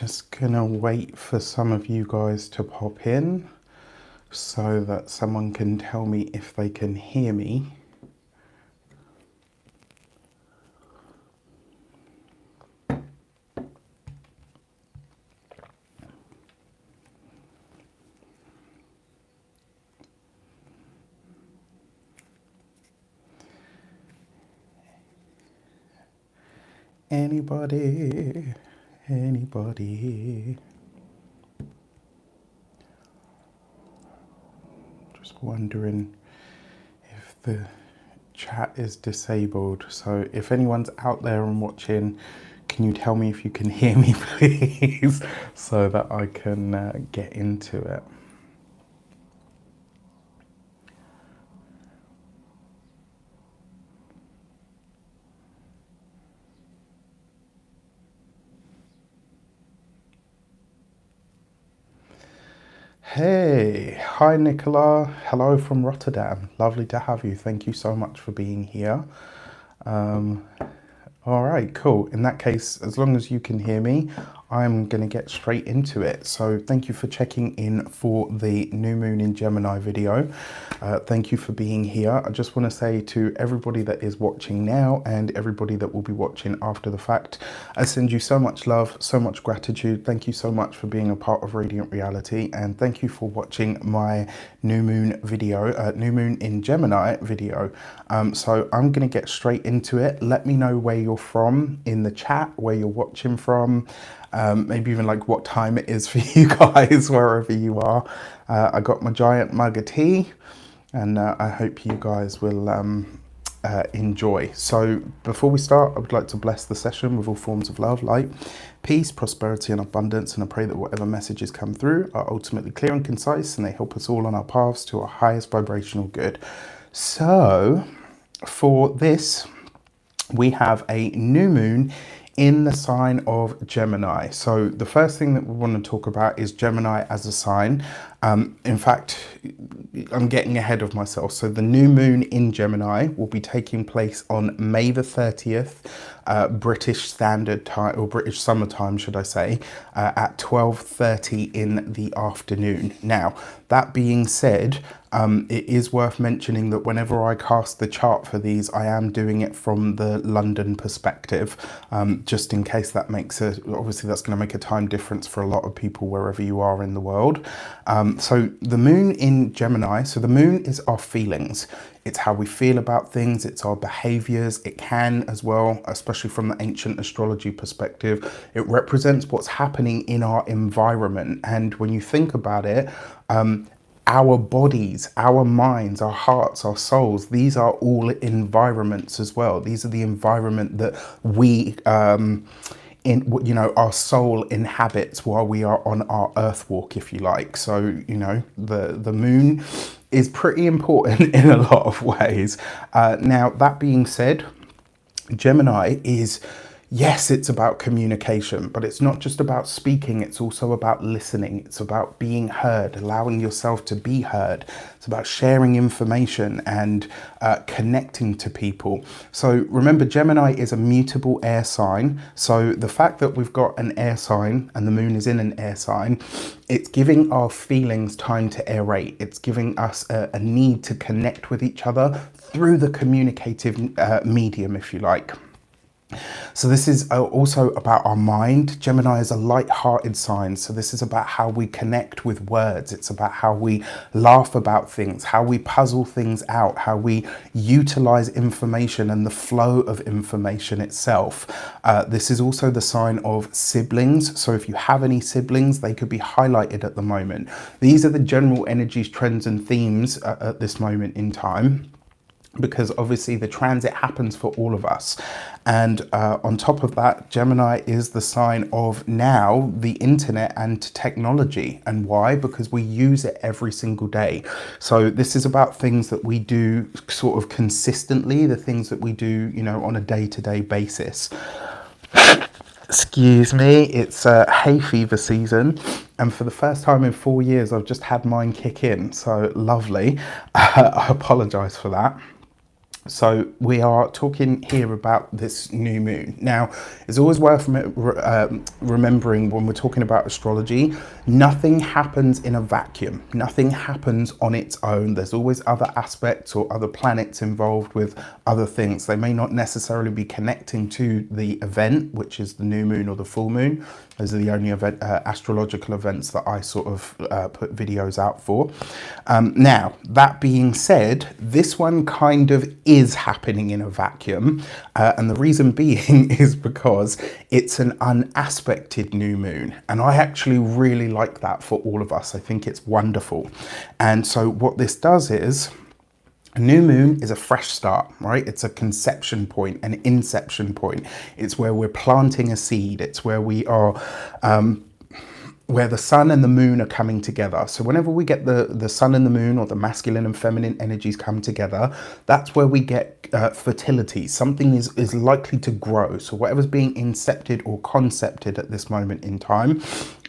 Just gonna wait for some of you guys to pop in so that someone can tell me if they can hear me. Anybody? Anybody? Just wondering if the chat is disabled. So if anyone's out there and watching, can you tell me if you can hear me, please, so that I can get into it. Hey, hi Nicola, hello from Rotterdam. Lovely to have you. Thank you so much for being here. All right, cool. In that case, as long as you can hear me, I'm going to get straight into it. So thank you for checking in for the New Moon in Gemini video. Thank you for being here. I just want to say to everybody that is watching now and everybody that will be watching after the fact, I send you so much love, so much gratitude. Thank you so much for being a part of Radiant Reality, and thank you for watching my New Moon video, New Moon in Gemini video. So I'm going to get straight into it. Let me know where you're from in the chat, where you're watching from. Maybe even like what time it is for you guys, wherever you are. I got my giant mug of tea, and I hope you guys will enjoy. So before we start, I would like to bless the session with all forms of love, light, peace, prosperity and abundance, and I pray that whatever messages come through are ultimately clear and concise, and they help us all on our paths to our highest vibrational good. So for this, we have a new moon in the sign of Gemini. So the first thing that we want to talk about is Gemini as a sign. In fact, I'm getting ahead of myself. So the new moon in Gemini will be taking place on May the 30th, British Standard Time, or British Summer Time, should I say, at 12:30 in the afternoon. Now, that being said, it is worth mentioning that whenever I cast the chart for these, I am doing it from the London perspective, just in case that makes obviously that's going to make a time difference for a lot of people wherever you are in the world. So the moon in Gemini, so the moon is our feelings. It's how we feel about things, it's our behaviors. It can as well, especially from the ancient astrology perspective, it represents what's happening in our environment. And when you think about it, our bodies, our minds, our hearts, our souls, these are all environments as well. These are the environment that we, our soul inhabits while we are on our earth walk, if you like. So, the moon is pretty important in a lot of ways. Now, that being said, Gemini is, yes, it's about communication, but it's not just about speaking. It's also about listening. It's about being heard, allowing yourself to be heard. It's about sharing information and connecting to people. So remember, Gemini is a mutable air sign. So the fact that we've got an air sign and the moon is in an air sign, it's giving our feelings time to aerate. It's giving us a need to connect with each other through the communicative medium, if you like. So this is also about our mind. Gemini is a light-hearted sign. So this is about how we connect with words. It's about how we laugh about things, how we puzzle things out, how we utilize information and the flow of information itself. This is also the sign of siblings. So if you have any siblings, they could be highlighted at the moment. These are the general energies, trends and themes at this moment in time, because obviously the transit happens for all of us. And on top of that, Gemini is the sign of now the internet and technology. And why? Because we use it every single day. So this is about things that we do sort of consistently, the things that we do, on a day-to-day basis. Excuse me, it's hay fever season, and for the first time in 4 years I've just had mine kick in, so lovely. I apologize for that. So we are talking here about this new moon. Now, it's always worth remembering when we're talking about astrology, nothing happens in a vacuum. Nothing happens on its own. There's always other aspects or other planets involved with other things. They may not necessarily be connecting to the event, which is the new moon or the full moon. Those are the only astrological events that I sort of put videos out for. Now, that being said, this one kind of is happening in a vacuum. And the reason being is because it's an unaspected new moon. And I actually really like that for all of us. I think it's wonderful. And so what this does is, a new moon is a fresh start, right? It's a conception point, an inception point. It's where we're planting a seed. It's where we are, where the sun and the moon are coming together. So whenever we get the sun and the moon, or the masculine and feminine energies come together, that's where we get fertility. Something is likely to grow. So whatever's being incepted or concepted at this moment in time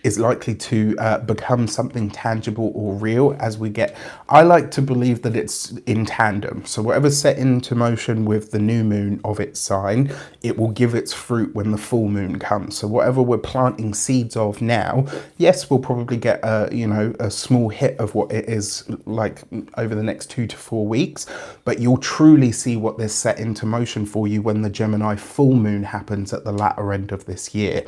is likely to become something tangible or real as we get. I like to believe that it's in tandem. So whatever's set into motion with the new moon of its sign, it will give its fruit when the full moon comes. So whatever we're planting seeds of now, yes, we'll probably get a small hit of what it is like over the next 2 to 4 weeks, but you'll truly see what there's set into motion for you when the Gemini full moon happens at the latter end of this year.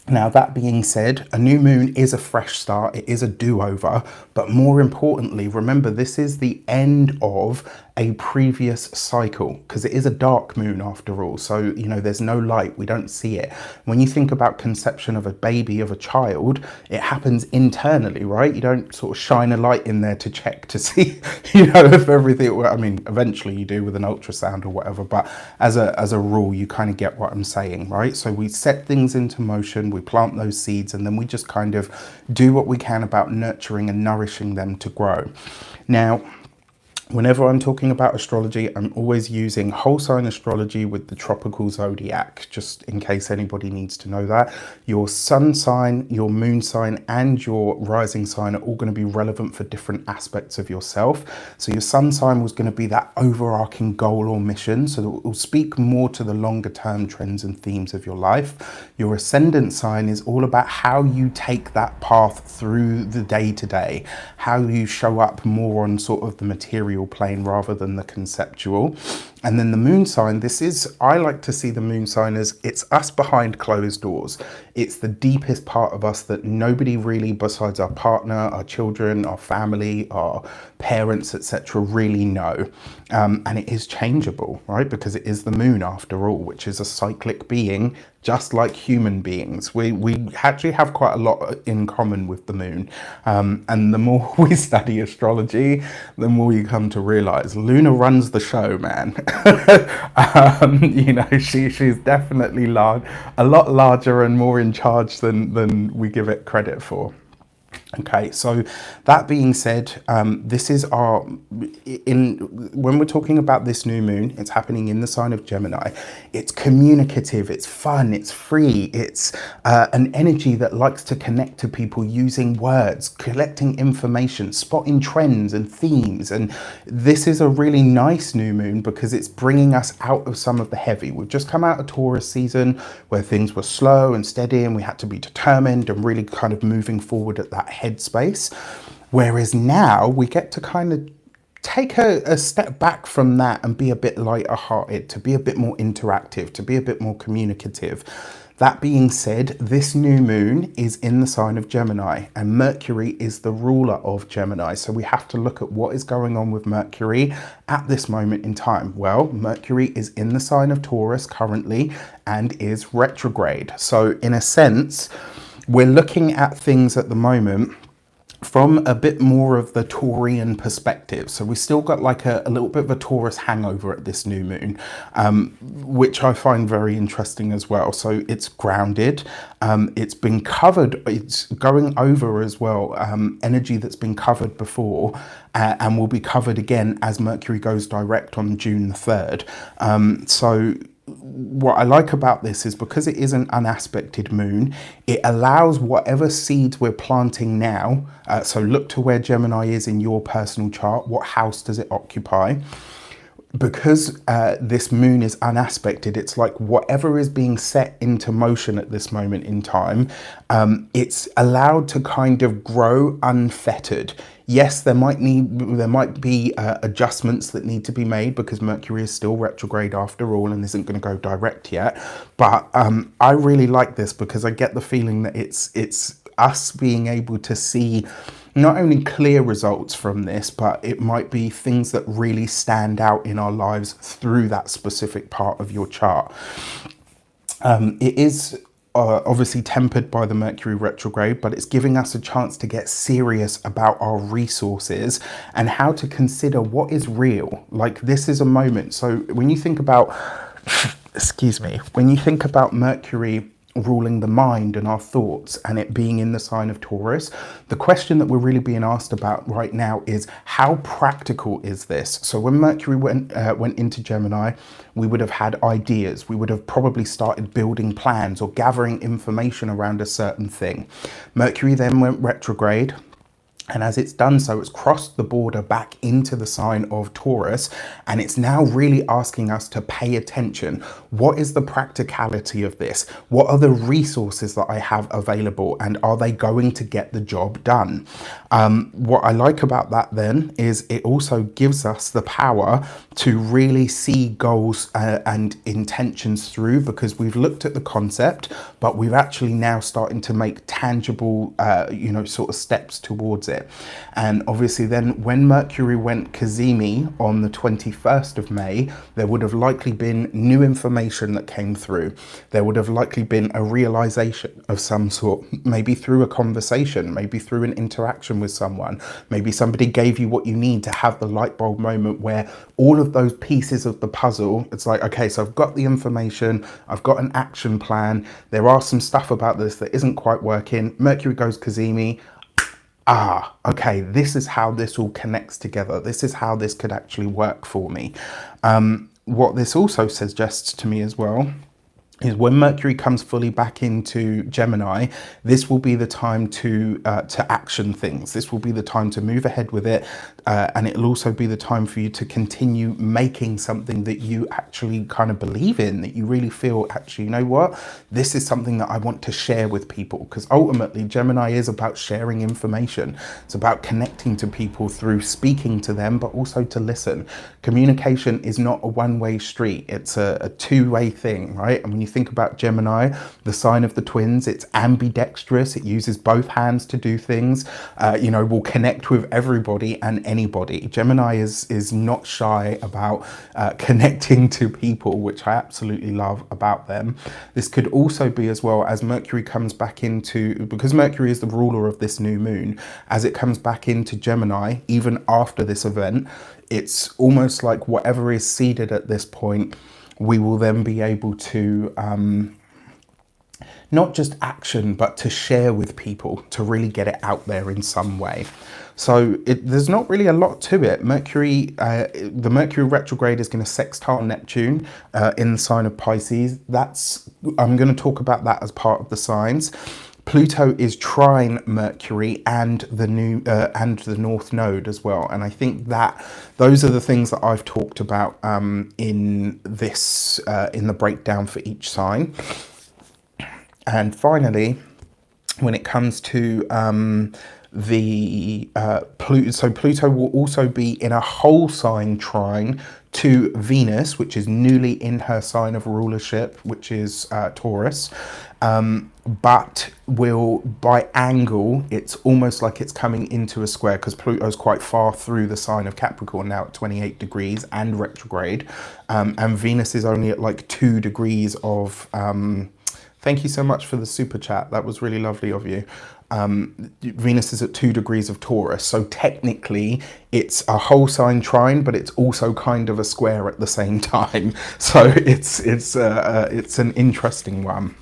Now, that being said, a new moon is a fresh start. It is a do-over. But more importantly, remember, this is the end of a previous cycle, because it is a dark moon after all. So, there's no light. We don't see it. When you think about conception of a baby, of a child, it happens internally, right? You don't sort of shine a light in there to check to see, if everything, well, I mean, eventually you do with an ultrasound or whatever, but as a rule, you kind of get what I'm saying, right? So we set things into motion, we plant those seeds, and then we just kind of do what we can about nurturing and nourishing them to grow. Now, whenever I'm talking about astrology, I'm always using whole sign astrology with the tropical zodiac, just in case anybody needs to know that. Your sun sign, your moon sign, and your rising sign are all going to be relevant for different aspects of yourself. So your sun sign was going to be that overarching goal or mission. So it will speak more to the longer term trends and themes of your life. Your ascendant sign is all about how you take that path through the day to day, how you show up more on sort of the material plane rather than the conceptual. And then the moon sign, I like to see the moon sign as it's us behind closed doors. It's the deepest part of us that nobody really besides our partner, our children, our family, our parents, etc. really know. And it is changeable, right? Because it is the moon after all, which is a cyclic being, just like human beings. We actually have quite a lot in common with the moon. And the more we study astrology, the more you come to realize Luna runs the show, man. She's definitely a lot larger and more in charge than we give it credit for. Okay, so that being said, this is when we're talking about this new moon, it's happening in the sign of Gemini. It's communicative, it's fun, it's free, it's an energy that likes to connect to people using words, collecting information, spotting trends and themes. And this is a really nice new moon because it's bringing us out of some of the heavy. We've just come out of Taurus season where things were slow and steady and we had to be determined and really kind of moving forward at that headspace. Whereas now we get to kind of take a step back from that and be a bit lighter hearted, to be a bit more interactive, to be a bit more communicative. That being said, this new moon is in the sign of Gemini and Mercury is the ruler of Gemini. So we have to look at what is going on with Mercury at this moment in time. Well, Mercury is in the sign of Taurus currently and is retrograde. So in a sense, we're looking at things at the moment from a bit more of the Taurian perspective. So we still got like a little bit of a Taurus hangover at this new moon, which I find very interesting as well. So it's grounded, it's been covered, it's going over as well, energy that's been covered before and will be covered again as Mercury goes direct on June the 3rd. So what I like about this is because it is an unaspected moon, it allows whatever seeds we're planting now. So look to where Gemini is in your personal chart. What house does it occupy? because this moon is unaspected, it's like whatever is being set into motion at this moment in time, it's allowed to kind of grow unfettered. Yes, there might be adjustments that need to be made because Mercury is still retrograde after all and isn't going to go direct yet. But I really like this because I get the feeling that it's us being able to see not only clear results from this, but it might be things that really stand out in our lives through that specific part of your chart. It is obviously tempered by the Mercury retrograde, but it's giving us a chance to get serious about our resources and how to consider what is real. Like, this is a moment. So when you think about, excuse me, when you think about Mercury ruling the mind and our thoughts and it being in the sign of Taurus, the question that we're really being asked about right now is how practical is this? So when Mercury went into Gemini, we would have had ideas. We would have probably started building plans or gathering information around a certain thing. Mercury then went retrograde. And as it's done so, it's crossed the border back into the sign of Taurus, and it's now really asking us to pay attention. What is the practicality of this? What are the resources that I have available, and are they going to get the job done? What I like about that then is it also gives us the power to really see goals and intentions through, because we've looked at the concept, but we've actually now starting to make tangible, sort of steps towards it. And obviously then when Mercury went Cazimi on the 21st of May, there would have likely been new information that came through. There would have likely been a realization of some sort, maybe through a conversation, maybe through an interaction with someone. Maybe somebody gave you what you need to have the light bulb moment where all of those pieces of the puzzle, it's like, okay, so I've got the information, I've got an action plan, there are some stuff about this that isn't quite working. Mercury goes Cazimi. Okay, this is how this all connects together. This is how this could actually work for me. What this also suggests to me as well is when Mercury comes fully back into Gemini, this will be the time to action things. This will be the time to move ahead with it. And it'll also be the time for you to continue making something that you actually kind of believe in, that you really feel, actually, you know what? This is something that I want to share with people, because ultimately Gemini is about sharing information. It's about connecting to people through speaking to them, but also to listen. Communication is not a one-way street. It's a two-way thing, right? And when you think about Gemini, the sign of the twins, it's ambidextrous. It uses both hands to do things, will connect with everybody and anybody. Gemini is not shy about connecting to people, which I absolutely love about them. This could also be, as well, as Mercury comes back into, because Mercury is the ruler of this new moon, as it comes back into Gemini, even after this event, it's almost like whatever is seeded at this point, we will then be able to not just action, but to share with people, to really get it out there in some way. So there's not really a lot to it. Mercury, the Mercury retrograde is going to sextile Neptune in the sign of Pisces. I'm going to talk about that as part of the signs. Pluto is trine Mercury and the North Node as well, and I think that those are the things that I've talked about in this in the breakdown for each sign. And finally, when it comes to Pluto will also be in a whole sign trine to Venus, which is newly in her sign of rulership, which is Taurus, but will, by angle, it's almost like it's coming into a square, because Pluto's quite far through the sign of Capricorn now at 28 degrees and retrograde, and Venus is only at like 2 degrees of thank you so much for the super chat. That was really lovely of you. Venus is at 2 degrees of Taurus. So technically it's a whole sign trine, but it's also kind of a square at the same time. So it's an interesting one.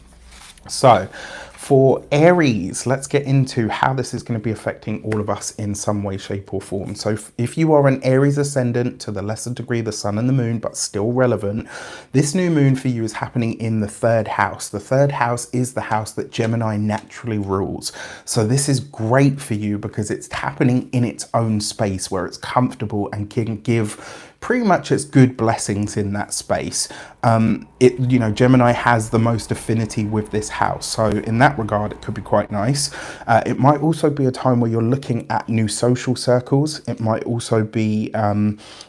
So for Aries, let's get into how this is going to be affecting all of us in some way, shape or form. So if you are an Aries ascendant, to the lesser degree the sun and the moon, but still relevant, this new moon for you is happening in the 3rd house. The 3rd house is the house that Gemini naturally rules. So this is great for you because it's happening in its own space where it's comfortable and can give pretty much it's good blessings in that space. You know, Gemini has the most affinity with this house, so in that regard it could be quite nice. It might also be a time where you're looking at new social circles. It might also be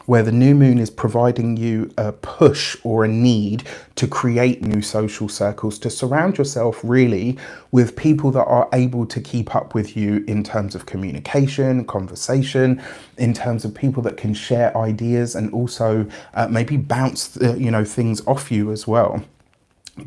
where the new moon is providing you a push or a need to create new social circles, to surround yourself really with people that are able to keep up with you in terms of communication, conversation, in terms of people that can share ideas and also maybe bounce you know, things off you as well.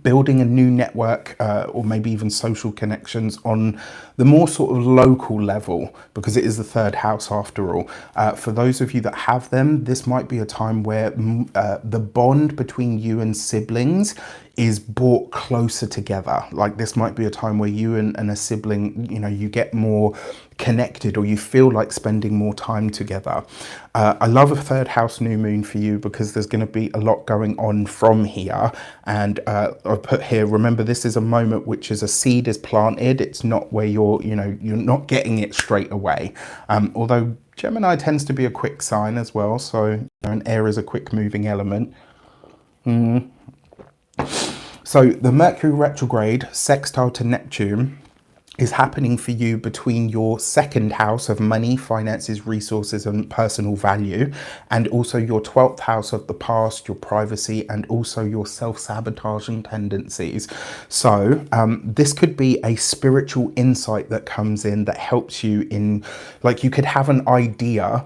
Building a new network or maybe even social connections on the more sort of local level, because it is the third house after all. For those of you that have them, this might be a time where the bond between you and siblings is brought closer together. Like this might be a time where you and a sibling, you know, you get more connected, or you feel like spending more time together. I love a third house new moon for you because there's going to be a lot going on from here. And I've put here, remember, this is a moment which is a seed is planted. It's not where you're not getting it straight away. Although Gemini tends to be a quick sign as well. So you know, an air is a quick moving element. So the Mercury retrograde sextile to Neptune is happening for you between your second house of money, finances, resources, and personal value, and also your 12th house of the past, your privacy, and also your self-sabotaging tendencies. So this could be a spiritual insight that comes in that helps you in, like, you could have an idea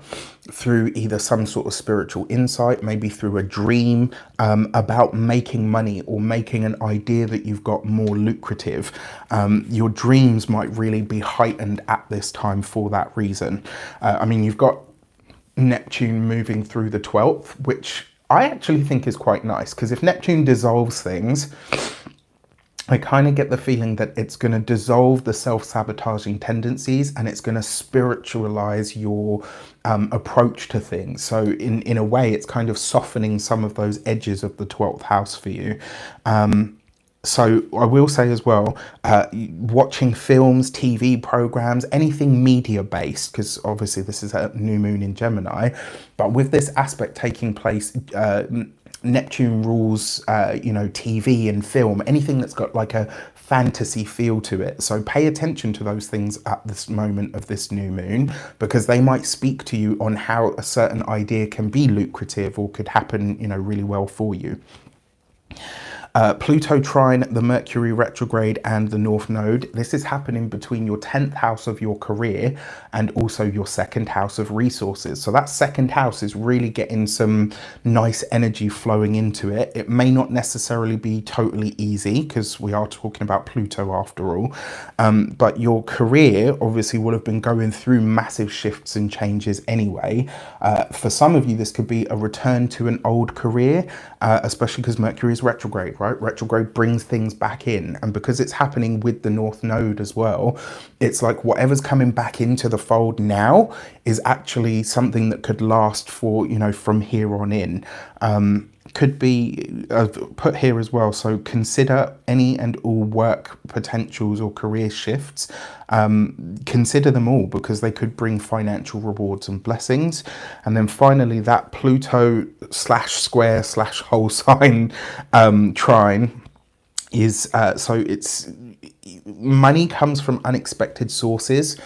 through either some sort of spiritual insight, maybe through a dream, about making money or making an idea that you've got more lucrative. Your dreams might really be heightened at this time for that reason. I mean, you've got Neptune moving through the 12th, which I actually think is quite nice, because if Neptune dissolves things, I kind of get the feeling that it's going to dissolve the self-sabotaging tendencies, and it's going to spiritualize your approach to things. So in a way, it's kind of softening some of those edges of the 12th house for you. So I will say as well, watching films, TV programs, anything media based, because obviously this is a new moon in Gemini, but with this aspect taking place, Neptune rules, you know, TV and film, anything that's got like a fantasy feel to it. So pay attention to those things at this moment of this new moon, because they might speak to you on how a certain idea can be lucrative or could happen, you know, really well for you. Pluto trine the Mercury retrograde and the North Node. This is happening between your 10th house of your career and also your second house of resources. So that second house is really getting some nice energy flowing into it. It may not necessarily be totally easy, because we are talking about Pluto after all. But your career obviously would have been going through massive shifts and changes anyway. For some of you, this could be a return to an old career, especially because Mercury is retrograde, right? Retrograde brings things back in, and because it's happening with the North Node as well, it's like whatever's coming back into the fold now is actually something that could last for, you know, from here on in. Could be put here as well, so consider any and all work potentials or career shifts. Consider them all, because they could bring financial rewards and blessings. And then finally, that Pluto slash square slash whole sign trine is so it's money comes from unexpected sources.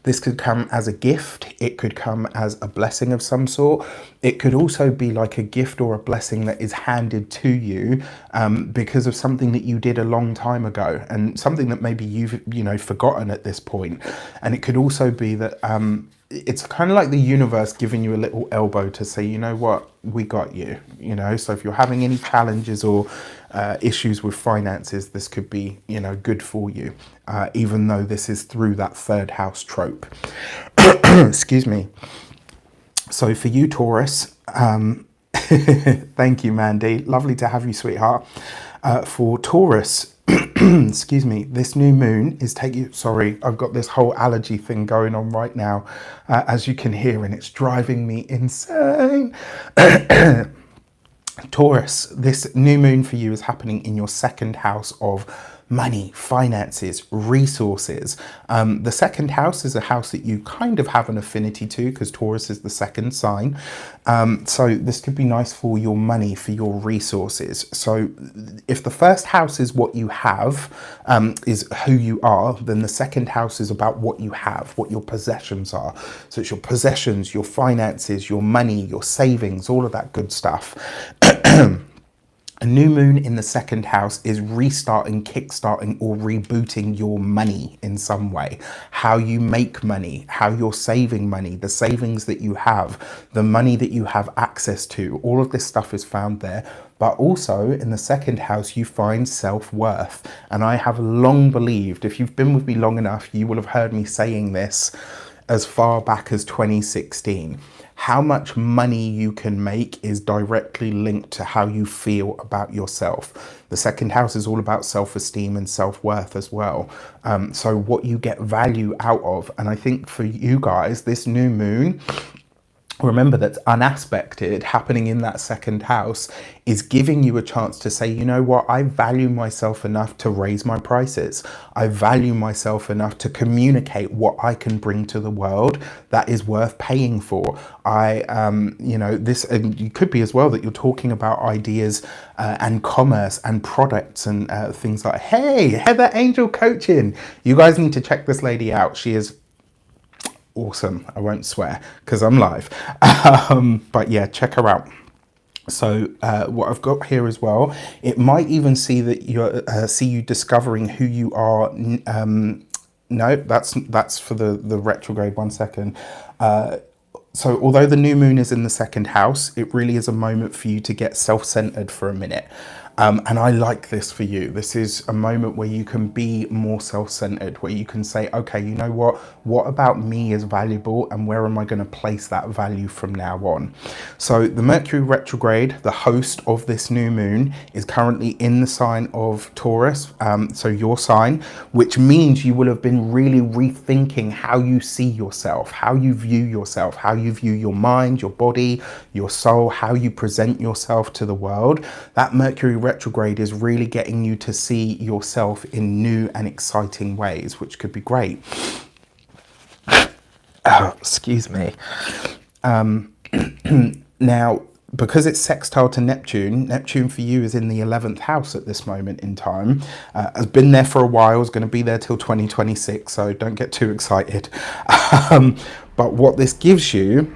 This could come as a gift. It could come as a blessing of some sort. It could also be like a gift or a blessing that is handed to you because of something that you did a long time ago, and something that maybe you've, you know, forgotten at this point. And it could also be that it's kind of like the universe giving you a little elbow to say, you know what, we got you, you know. So if you're having any challenges or issues with finances, this could be, you know, good for you, even though this is through that third house trope. Excuse me. So for you, Taurus, thank you, Mandy. Lovely to have you, sweetheart. For Taurus, excuse me, this new moon is taking, sorry, I've got this whole allergy thing going on right now, as you can hear, and it's driving me insane. Taurus, this new moon for you is happening in your second house of money, finances, resources. The second house is a house that you kind of have an affinity to because Taurus is the second sign. So this could be nice for your money, for your resources. So if the first house is what you have, is who you are, then the second house is about what you have, what your possessions are. So it's your possessions, your finances, your money, your savings, all of that good stuff. A new moon in the second house is restarting, kickstarting, or rebooting your money in some way. How you make money, how you're saving money, the savings that you have, the money that you have access to, all of this stuff is found there. But also in the second house, you find self-worth. And I have long believed, if you've been with me long enough, you will have heard me saying this as far back as 2016. How much money you can make is directly linked to how you feel about yourself. The second house is all about self-esteem and self-worth as well. So what you get value out of. And I think for you guys, this new moon, remember that's unaspected, happening in that second house, is giving you a chance to say, you know what, I value myself enough to raise my prices. I value myself enough to communicate what I can bring to the world that is worth paying for. You know, this, and it could be as well that you're talking about ideas and commerce and products and things like, hey, Heather Angel Coaching. You guys need to check this lady out. She is awesome. I won't swear because I'm live, but yeah, check her out. So what I've got here as well, it might even see that you're see you discovering who you are. No, that's for the retrograde. 1 second. So although the new moon is in the second house, it really is a moment for you to get self-centered for a minute. And I like this for you. This is a moment where you can be more self-centered, where you can say, okay, you know what about me is valuable and where am I going to place that value from now on? So the Mercury retrograde, the host of this new moon, is currently in the sign of Taurus, so your sign, which means you will have been really rethinking how you see yourself, how you view yourself, how you view your mind, your body, your soul, how you present yourself to the world. That Mercury retrograde is really getting you to see yourself in new and exciting ways, which could be great. Excuse me. Now, because it's sextile to Neptune, Neptune for you is in the 11th house at this moment in time. Has been there for a while, is going to be there till 2026, so don't get too excited. But what this gives you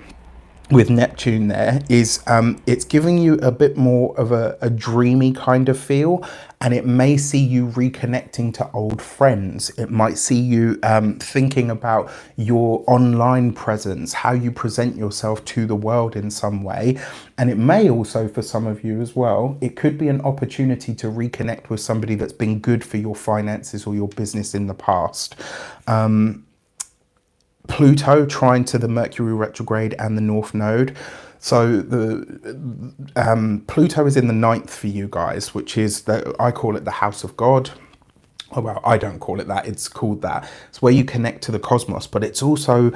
with Neptune there is it's giving you a bit more of a dreamy kind of feel, and it may see you reconnecting to old friends. It might see you thinking about your online presence, how you present yourself to the world in some way. And it may also, for some of you as well, it could be an opportunity to reconnect with somebody that's been good for your finances or your business in the past. Pluto trine to the Mercury retrograde and the North Node. So the Pluto is in the 9th for you guys, which is, I call it the house of God. Oh, well, I don't call it that. It's called that. It's where you connect to the cosmos, but it's also,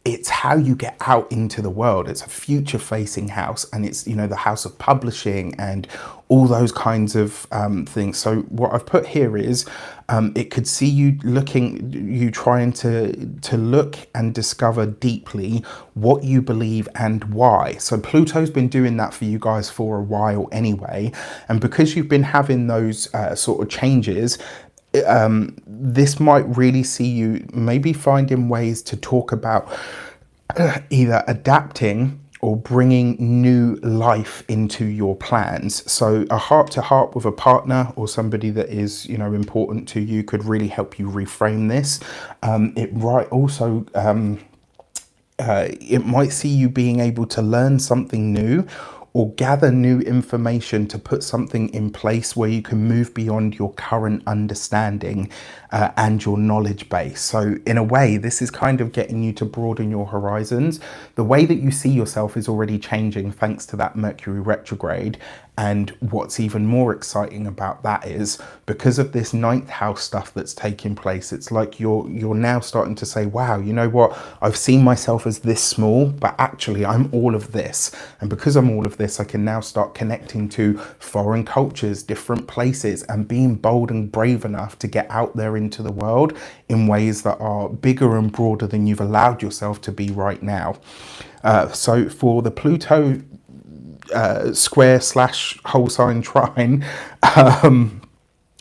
it's how you get out into the world. It's a future facing house, and it's, you know, the house of publishing and all those kinds of things. So what I've put here is it could see you trying to look and discover deeply what you believe and why. So Pluto's been doing that for you guys for a while anyway, and because you've been having those sort of changes, this might really see you maybe finding ways to talk about either adapting or bringing new life into your plans. So a heart to heart with a partner or somebody that is, you know, important to you could really help you reframe this. It might see you being able to learn something new or gather new information to put something in place where you can move beyond your current understanding and your knowledge base. So in a way, this is kind of getting you to broaden your horizons. The way that you see yourself is already changing thanks to that Mercury retrograde. And what's even more exciting about that is because of this ninth house stuff that's taking place, it's like you're now starting to say, wow, you know what, I've seen myself as this small, but actually I'm all of this. And because I'm all of this, I can now start connecting to foreign cultures, different places, and being bold and brave enough to get out there into the world in ways that are bigger and broader than you've allowed yourself to be right now. So for the Pluto square / whole sign trine,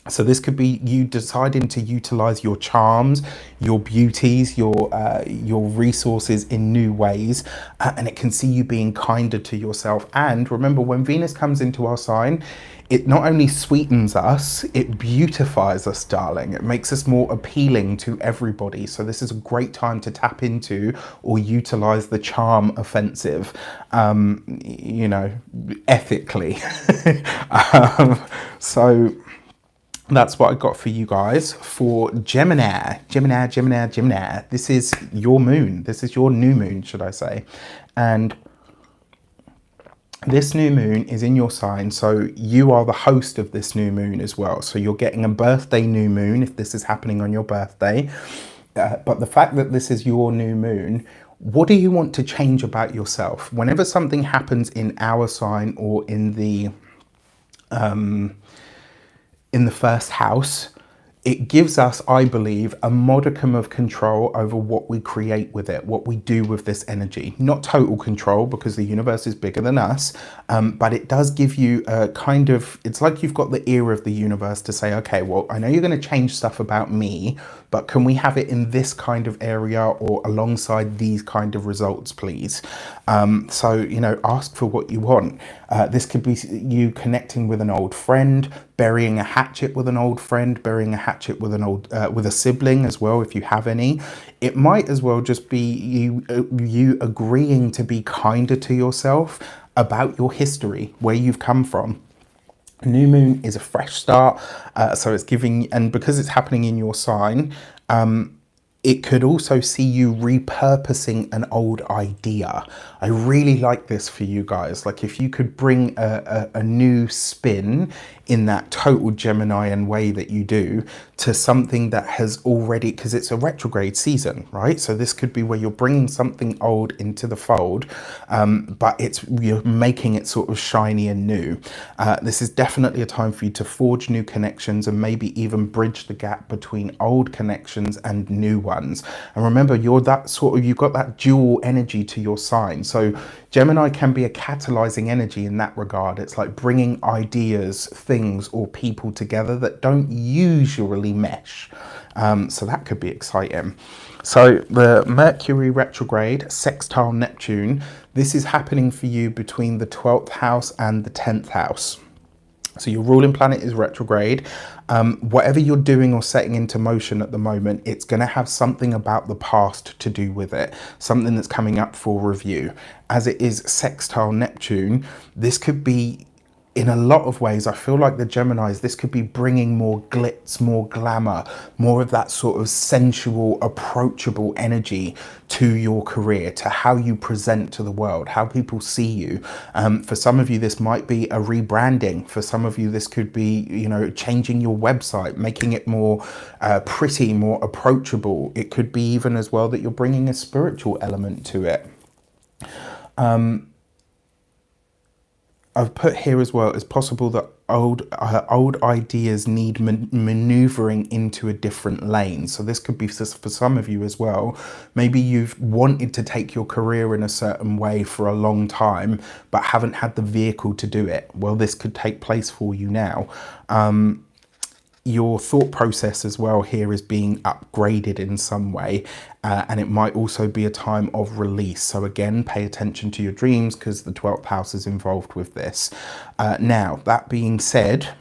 so this could be you deciding to utilize your charms, your beauties, your resources in new ways, and it can see you being kinder to yourself. And remember, when Venus comes into our sign, it not only sweetens us, it beautifies us, darling. It makes us more appealing to everybody. So this is a great time to tap into or utilize the charm offensive, you know, ethically. So that's what I got for you guys for Gemini. This is your moon. This is your new moon, should I say. And this new moon is in your sign, so you are the host of this new moon as well. So you're getting a birthday new moon if this is happening on your birthday. But the fact that this is your new moon, what do you want to change about yourself? Whenever something happens in our sign or in the first house, it gives us, I believe, a modicum of control over what we create with it, what we do with this energy. Not total control, because the universe is bigger than us, but it does give you a kind of, it's like you've got the ear of the universe to say, okay, well, I know you're going to change stuff about me, but can we have it in this kind of area or alongside these kind of results, please? So, you know, ask for what you want. This could be you connecting with an old friend, burying a hatchet with an old friend, burying a hatchet with an old with a sibling as well, if you have any. It might as well just be you agreeing to be kinder to yourself about your history, where you've come from. New moon is a fresh start, so it's giving, and because it's happening in your sign, it could also see you repurposing an old idea. I really like this for you guys. Like if you could bring a new spin in that total Geminian way that you do to something that has already, because it's a retrograde season, right? So this could be where you're bringing something old into the fold, but you're making it sort of shiny and new. This is definitely a time for you to forge new connections and maybe even bridge the gap between old connections and new ones. And remember, you've got that dual energy to your sign. So Gemini can be a catalyzing energy in that regard. It's like bringing ideas, things, or people together that don't usually mesh. So that could be exciting. So the Mercury retrograde, sextile Neptune, this is happening for you between the 12th house and the 10th house. So your ruling planet is retrograde. Whatever you're doing or setting into motion at the moment, it's going to have something about the past to do with it, something that's coming up for review. As it is sextile Neptune, this could be, in a lot of ways, I feel like the Geminis, this could be bringing more glitz, more glamour, more of that sort of sensual, approachable energy to your career, to how you present to the world, how people see you. For some of you, this might be a rebranding. For some of you, this could be, you know, changing your website, making it more pretty, more approachable. It could be even as well that you're bringing a spiritual element to it. I've put here as well, it's possible that old ideas need maneuvering into a different lane. So this could be for some of you as well. Maybe you've wanted to take your career in a certain way for a long time, but haven't had the vehicle to do it. Well, this could take place for you now. Your thought process as well here is being upgraded in some way, and it might also be a time of release. So again, pay attention to your dreams because the 12th house is involved with this. Now, that being said,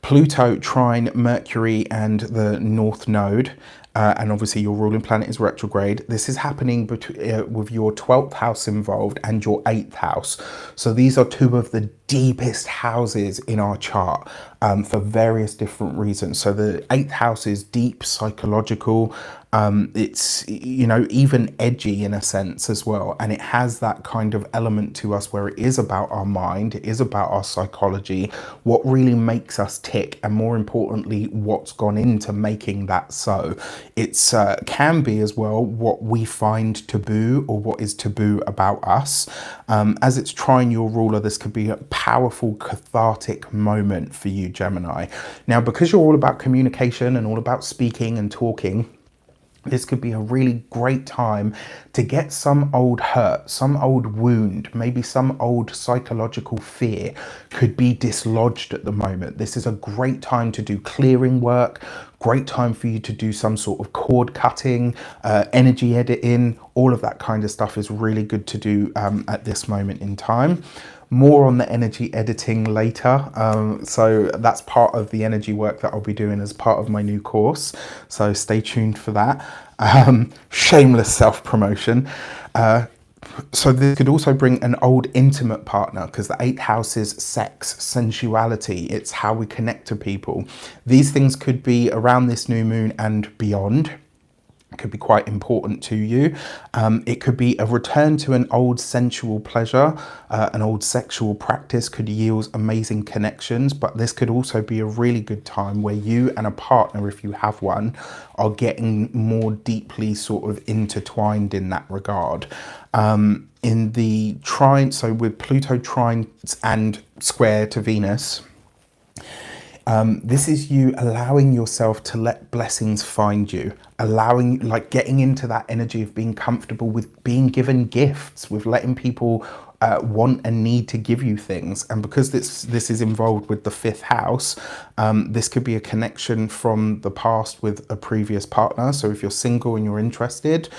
Pluto trine Mercury and the North Node. and obviously your ruling planet is retrograde. This is happening with your 12th house involved and your 8th house. So these are two of the deepest houses in our chart, for various different reasons. So the 8th house is deep, psychological. It's, you know, even edgy in a sense as well. And it has that kind of element to us where it is about our mind, it is about our psychology, what really makes us tick, and more importantly, what's gone into making that so. It's can be as well what we find taboo or what is taboo about us. As it's trying your ruler, this could be a powerful cathartic moment for you, Gemini. Now, because you're all about communication and all about speaking and talking, this could be a really great time to get some old hurt, some old wound, maybe some old psychological fear could be dislodged at the moment. This is a great time to do clearing work, great time for you to do some sort of cord cutting, energy editing, all of that kind of stuff is really good to do at this moment in time. More on the energy editing later. So that's part of the energy work that I'll be doing as part of my new course. So stay tuned for that. Shameless self-promotion. So this could also bring an old intimate partner, because the 8th house is sex, sensuality. It's how we connect to people. These things could be around this new moon and beyond. Could be quite important to you. It could be a return to an old sensual pleasure, an old sexual practice could yield amazing connections, but this could also be a really good time where you and a partner, if you have one, are getting more deeply sort of intertwined in that regard. In the trine, so with Pluto trines and square to Venus, this is you allowing yourself to let blessings find you, allowing, like, getting into that energy of being comfortable with being given gifts, with letting people want and need to give you things. And because this is involved with the 5th house, this could be a connection from the past with a previous partner. So if you're single and you're interested,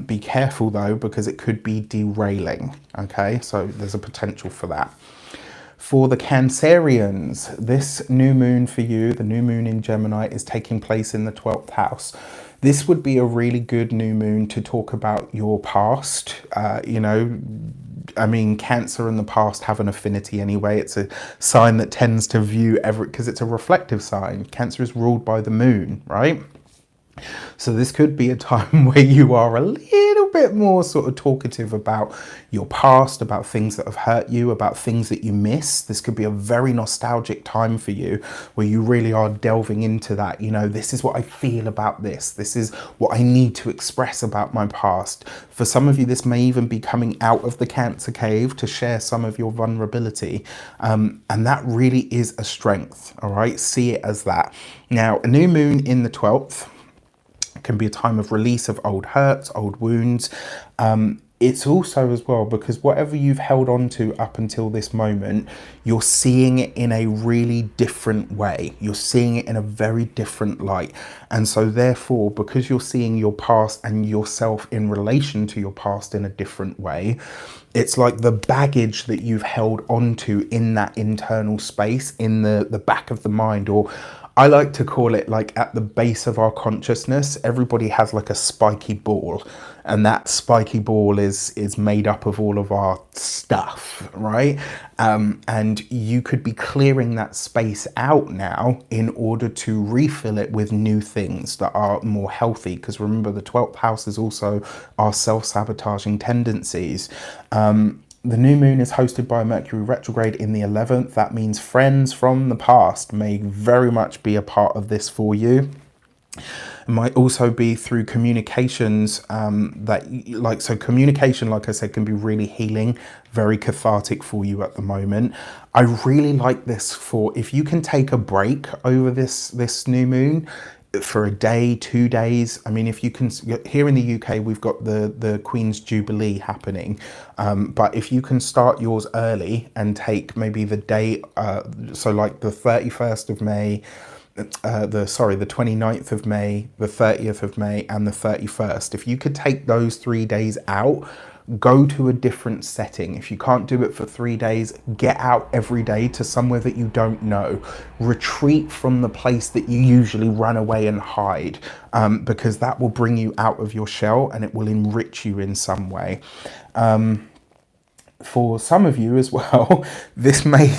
be careful though, because it could be derailing. Okay, so there's a potential for that. For the Cancerians, this new moon for you, the new moon in Gemini, is taking place in the 12th house. This would be a really good new moon to talk about your past. You know, I mean, Cancer and the past have an affinity anyway. It's a sign that tends to view because it's a reflective sign. Cancer is ruled by the moon, right? So this could be a time where you are a little bit more sort of talkative about your past, about things that have hurt you, about things that you miss. This could be a very nostalgic time for you where you really are delving into that. You know, this is what I feel about this. This is what I need to express about my past. For some of you, this may even be coming out of the Cancer cave to share some of your vulnerability. And that really is a strength. All right. See it as that. Now, a new moon in the 12th can be a time of release of old hurts, old wounds. It's also as well because whatever you've held on to up until this moment, you're seeing it in a really different way. You're seeing it in a very different light. And so therefore, because you're seeing your past and yourself in relation to your past in a different way, it's like the baggage that you've held onto in that internal space, in the back of the mind, or I like to call it like at the base of our consciousness, everybody has like a spiky ball, and that spiky ball is made up of all of our stuff, right? And you could be clearing that space out now in order to refill it with new things that are more healthy. Because remember, the 12th house is also our self-sabotaging tendencies. The new moon is hosted by Mercury retrograde in the 11th. That means friends from the past may very much be a part of this for you. It might also be through communications so communication, like I said, can be really healing, very cathartic for you at the moment. I really like this for if you can take a break over this new moon for a day, 2 days. I mean, if you can, here in the UK, we've got the Queen's Jubilee happening. But if you can start yours early and take maybe the day, so like the 31st of May, the 29th of May, the 30th of May and the 31st. If you could take those 3 days out go to a different setting. If you can't do it for 3 days, get out every day to somewhere that you don't know. Retreat from the place that you usually run away and hide, because that will bring you out of your shell and it will enrich you in some way. For some of you as well, this may,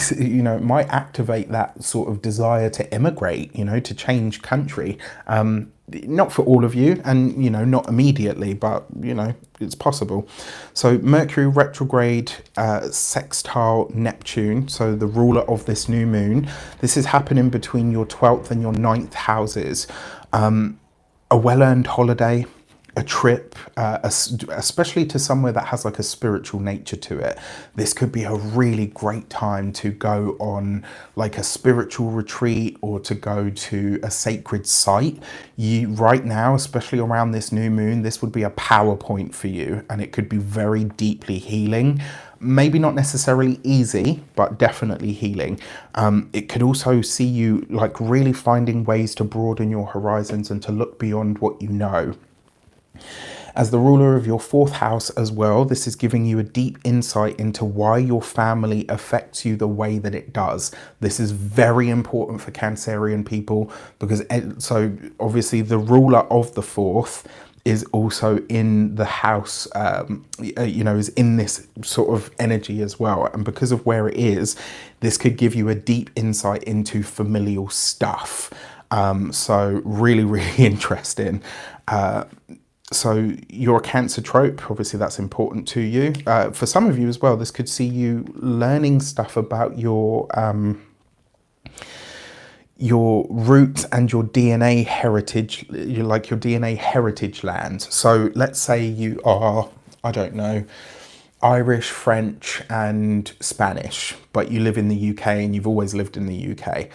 might activate that sort of desire to immigrate, to change country. Not for all of you, and not immediately, but it's possible. So Mercury retrograde, sextile Neptune, so the ruler of this new moon. This is happening between your 12th and your 9th houses. A well-earned holiday, a trip, especially to somewhere that has like a spiritual nature to it. This could be a really great time to go on like a spiritual retreat or to go to a sacred site. Right now, especially around this new moon, this would be a power point for you, and it could be very deeply healing. Maybe not necessarily easy, but definitely healing. It could also see you like really finding ways to broaden your horizons and to look beyond what you know. As the ruler of your 4th house as well, this is giving you a deep insight into why your family affects you the way that it does. This is very important for Cancerian people because so obviously the ruler of the 4th is also in the house, is in this sort of energy as well. And because of where it is, this could give you a deep insight into familial stuff. So really, really interesting. So you're a Cancer trope, obviously that's important to you. For some of you as well, this could see you learning stuff about your roots and your DNA heritage, like your DNA heritage lands. So let's say you are, I don't know, Irish, French and Spanish, but you live in the UK and you've always lived in the UK.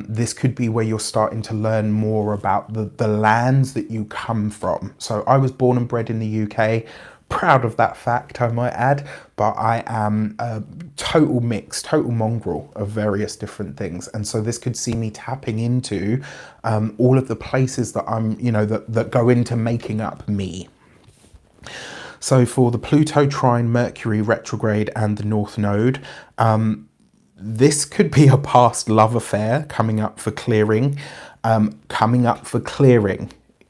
This could be where you're starting to learn more about the lands that you come from. So I was born and bred in the UK, proud of that fact, I might add, but I am a total mix, total mongrel of various different things. And so this could see me tapping into all of the places that I'm, that go into making up me. So for the Pluto trine, Mercury retrograde and the North Node, this could be a past love affair coming up for clearing,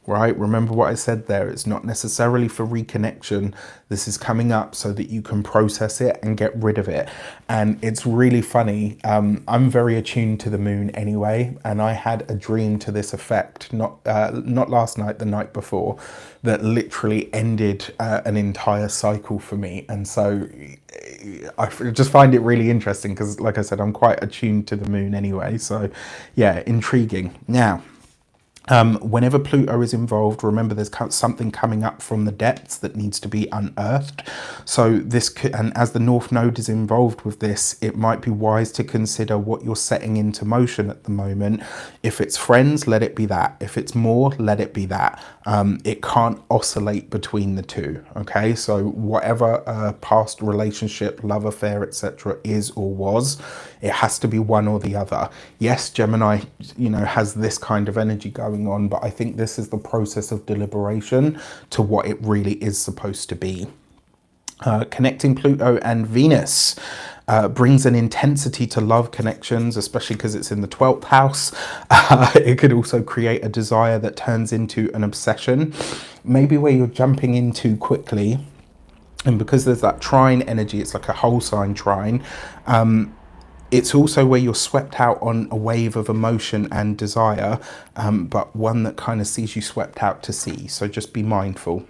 right? Remember what I said there, it's not necessarily for reconnection. This is coming up so that you can process it and get rid of it. And it's really funny. I'm very attuned to the moon anyway, and I had a dream to this effect, not last night, the night before, that literally ended an entire cycle for me. And so I just find it really interesting because, like I said, I'm quite attuned to the moon anyway. So yeah, intriguing. Now, whenever Pluto is involved, remember there's something coming up from the depths that needs to be unearthed. So this could, and as the North Node is involved with this, it might be wise to consider what you're setting into motion at the moment. If it's friends, let it be that. If it's more, let it be that. It can't oscillate between the two. Okay, so whatever past relationship, love affair, etc. is or was, it has to be one or the other. Yes, Gemini, has this kind of energy going on, but I think this is the process of deliberation to what it really is supposed to be. Connecting Pluto and Venus brings an intensity to love connections, especially because it's in the 12th house. It could also create a desire that turns into an obsession, maybe where you're jumping in too quickly. And because there's that trine energy, it's like a whole sign trine. It's also where you're swept out on a wave of emotion and desire, but one that kind of sees you swept out to sea. So just be mindful.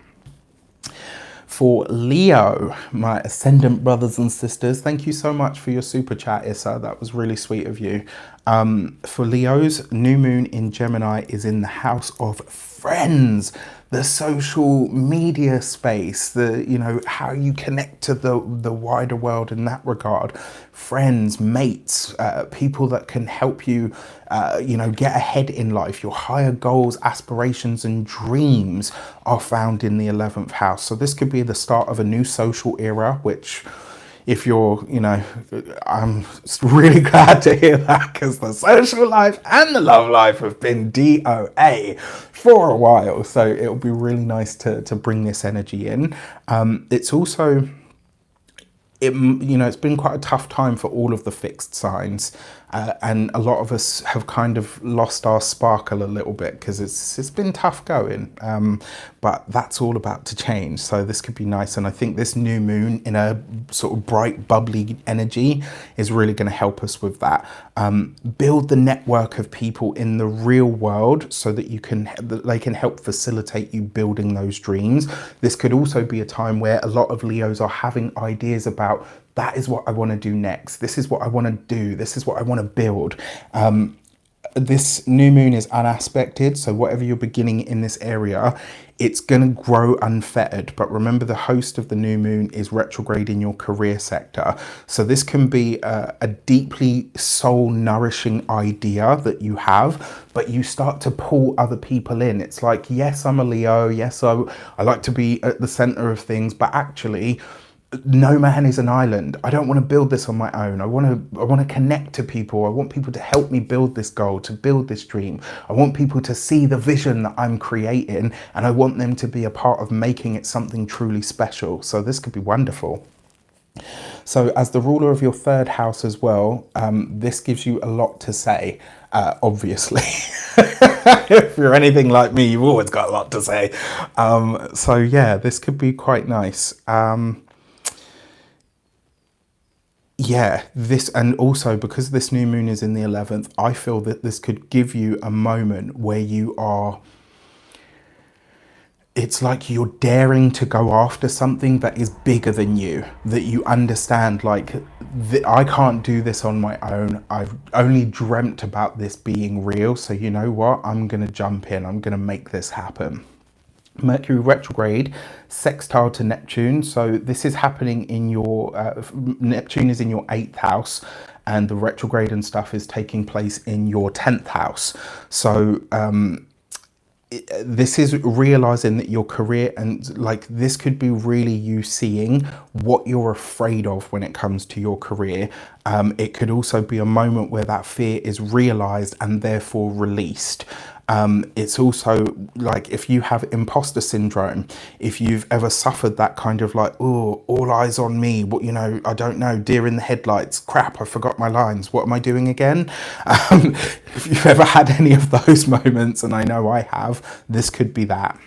For Leo, my ascendant brothers and sisters, thank you so much for your super chat, Issa. That was really sweet of you. For Leos, new moon in Gemini is in the house of friends, the social media space, how you connect to the wider world in that regard. Friends, mates, people that can help you, get ahead in life. Your higher goals, aspirations, and dreams are found in the 11th house. So this could be the start of a new social era, which if you're, you know, I'm really glad to hear that, because the social life and the love life have been DOA for a while. So it'll be really nice to bring this energy in. It's also, you know, it's been quite a tough time for all of the fixed signs, and a lot of us have kind of lost our sparkle a little bit, because it's been tough going, but that's all about to change. So this could be nice, and I think this new moon in a sort of bright, bubbly energy is really going to help us with that. Build the network of people in the real world so that they can help facilitate you building those dreams. This could also be a time where a lot of Leos are having ideas about, that is what I want to do next. This is what I want to do. This is what I want to build. This new moon is unaspected, so whatever you're beginning in this area, it's going to grow unfettered. But remember, the host of the new moon is retrograde in your career sector. So this can be a deeply soul nourishing idea that you have, but you start to pull other people in. It's like, yes, I'm a Leo. Yes, I like to be at the center of things, but actually, no man is an island. I don't want to build this on my own. I want to connect to people. I want people to help me build this goal, to build this dream. I want people to see the vision that I'm creating, and I want them to be a part of making it something truly special. So this could be wonderful. So as the ruler of your third house as well, this gives you a lot to say, obviously. If you're anything like me, you've always got a lot to say. So yeah, this could be quite nice. Yeah, this, and also because this new moon is in the 11th, I feel that this could give you a moment where you are, it's like you're daring to go after something that is bigger than you, that you understand, like, I can't do this on my own. I've only dreamt about this being real. So you know what? I'm going to jump in. I'm going to make this happen. Mercury retrograde, sextile to Neptune. So this is happening in your, Neptune is in your 8th house, and the retrograde and stuff is taking place in your 10th house. So this is realizing that your career, and like, this could be really you seeing what you're afraid of when it comes to your career. It could also be a moment where that fear is realized and therefore released. It's also like, if you have imposter syndrome, if you've ever suffered that kind of like, oh, all eyes on me, what, you know, I don't know, deer in the headlights, crap, I forgot my lines, what am I doing again? If you've ever had any of those moments, and I know I have, this could be that.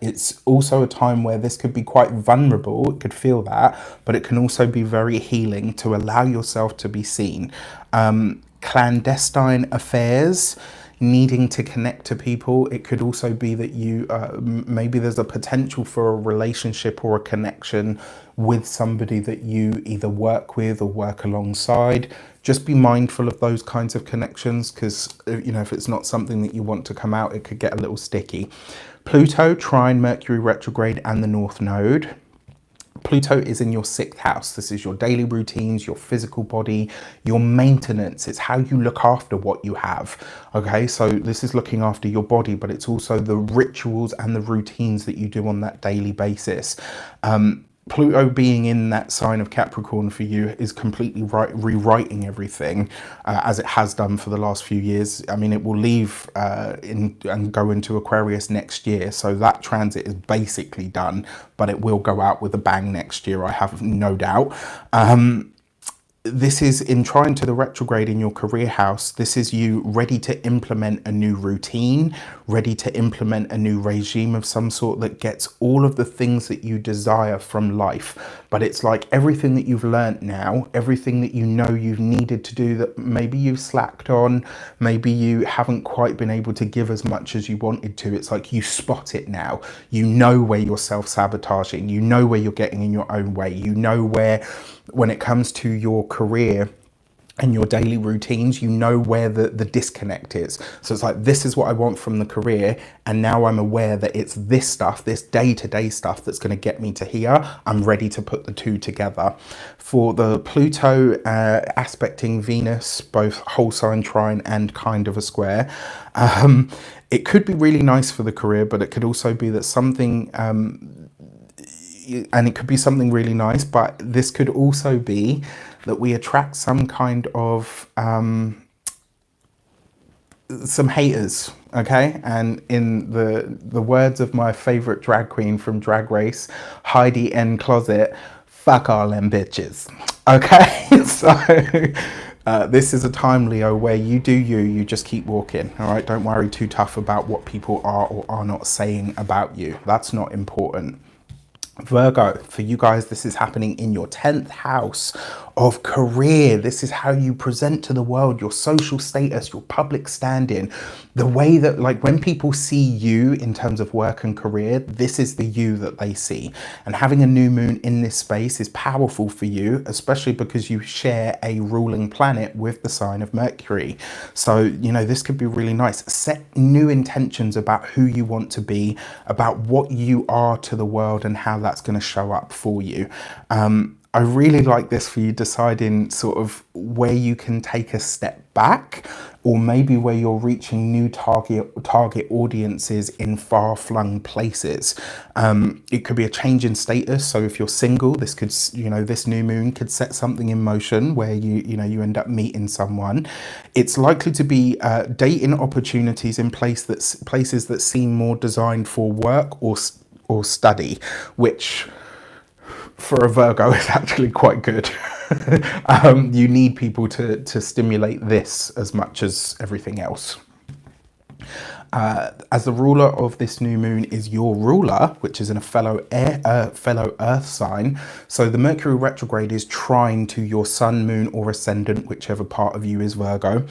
It's also a time where this could be quite vulnerable. It could feel that, but it can also be very healing to allow yourself to be seen. Clandestine affairs, needing to connect to people. It could also be that you maybe there's a potential for a relationship or a connection with somebody that you either work with or work alongside. Just be mindful of those kinds of connections, because you know, if it's not something that you want to come out, it could get a little sticky. Pluto trine Mercury retrograde and the North Node. Pluto is in your 6th house. This is your daily routines, your physical body, your maintenance. It's how you look after what you have. Okay, so this is looking after your body, but it's also the rituals and the routines that you do on that daily basis. Pluto being in that sign of Capricorn for you is completely rewriting everything, as it has done for the last few years. I mean, it will leave and go into Aquarius next year, so that transit is basically done, but it will go out with a bang next year, I have no doubt. This is in trine to the retrograde in your career house. This is you ready to implement a new routine, ready to implement a new regime of some sort that gets all of the things that you desire from life. But it's like everything that you've learned now, everything that you know you've needed to do that maybe you've slacked on, maybe you haven't quite been able to give as much as you wanted to. It's like you spot it now. You know where you're self-sabotaging. You know where you're getting in your own way. You know where, when it comes to your career and your daily routines, you know where the disconnect is. So it's like, this is what I want from the career, and now I'm aware that it's this stuff, this day-to-day stuff, that's going to get me to here. I'm ready to put the two together. For the Pluto aspecting Venus, both whole sign trine and kind of a square, it could be really nice for the career, but it could also be that something and it could be something really nice, but this could also be that we attract some kind of some haters, okay? And in the words of my favorite drag queen from Drag Race, Heidi N Closet, fuck all them bitches, okay? So this is a time, Leo, where you do you just keep walking, all right? Don't worry too tough about what people are or are not saying about you. That's not important. Virgo, for you guys, this is happening in your 10th house of career. This is how you present to the world, your social status, your public standing, the way that, like, when people see you in terms of work and career, this is the you that they see. And having a new moon in this space is powerful for you, especially because you share a ruling planet with the sign of Mercury. So, you know, this could be really nice. Set new intentions about who you want to be, about what you are to the world and how that's going to show up for you. I really like this for you deciding sort of where you can take a step back, or maybe where you're reaching new target audiences in far-flung places. It could be a change in status. So if you're single, this could, you know, this new moon could set something in motion where you end up meeting someone. It's likely to be dating opportunities in places that seem more designed for work or study, which for a Virgo is actually quite good. You need people to stimulate this as much as everything else. As the ruler of this new moon is your ruler, which is in a fellow earth sign. So the Mercury retrograde is trine to your sun, moon or ascendant, whichever part of you is Virgo.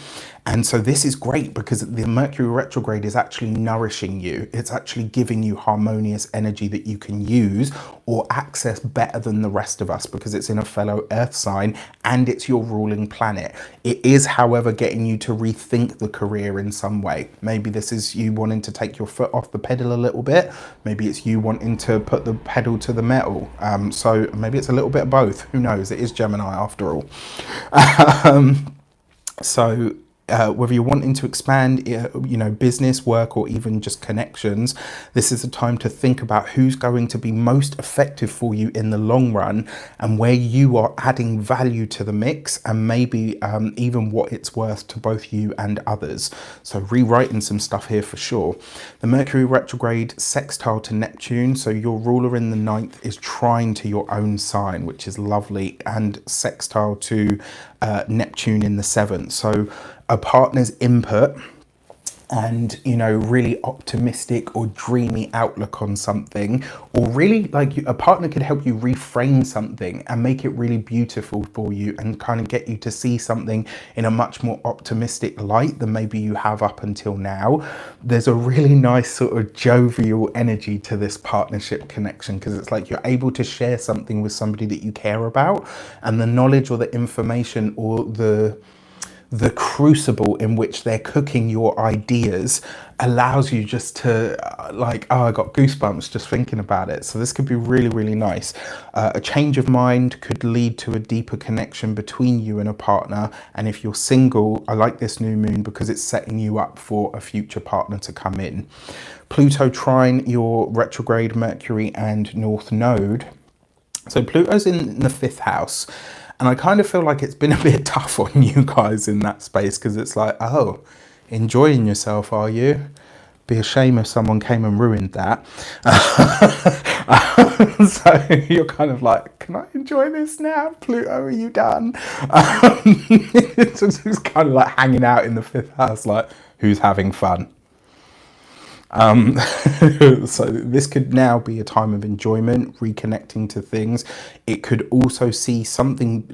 And so this is great because the Mercury retrograde is actually nourishing you. It's actually giving you harmonious energy that you can use or access better than the rest of us, because it's in a fellow earth sign and it's your ruling planet. It is, however, getting you to rethink the career in some way. Maybe this is you wanting to take your foot off the pedal a little bit. Maybe it's you wanting to put the pedal to the metal. So maybe it's a little bit of both. Who knows? It is Gemini after all. Whether you're wanting to expand, you know, business, work, or even just connections, this is a time to think about who's going to be most effective for you in the long run and where you are adding value to the mix, and maybe even what it's worth to both you and others. So rewriting some stuff here for sure. The Mercury retrograde sextile to Neptune, so your ruler in the 9th is trine to your own sign, which is lovely, and sextile to Neptune in the 7th. So a partner's input and, you know, really optimistic or dreamy outlook on something, or really like a partner could help you reframe something and make it really beautiful for you and kind of get you to see something in a much more optimistic light than maybe you have up until now. There's a really nice sort of jovial energy to this partnership connection, because it's like you're able to share something with somebody that you care about, and the knowledge or the information or the crucible in which they're cooking your ideas allows you just to like, oh, I got goosebumps just thinking about it. So this could be really, really nice. A change of mind could lead to a deeper connection between you and a partner. And if you're single, I like this new moon because it's setting you up for a future partner to come in. Pluto trine your retrograde Mercury and North Node. So Pluto's in the 5th house. And I kind of feel like it's been a bit tough on you guys in that space, because it's like, oh, enjoying yourself, are you? Be a shame if someone came and ruined that. So you're kind of like, can I enjoy this now? Pluto, are you done? It's just kind of like hanging out in the 5th house, like, who's having fun? So this could now be a time of enjoyment, reconnecting to things. It could also see something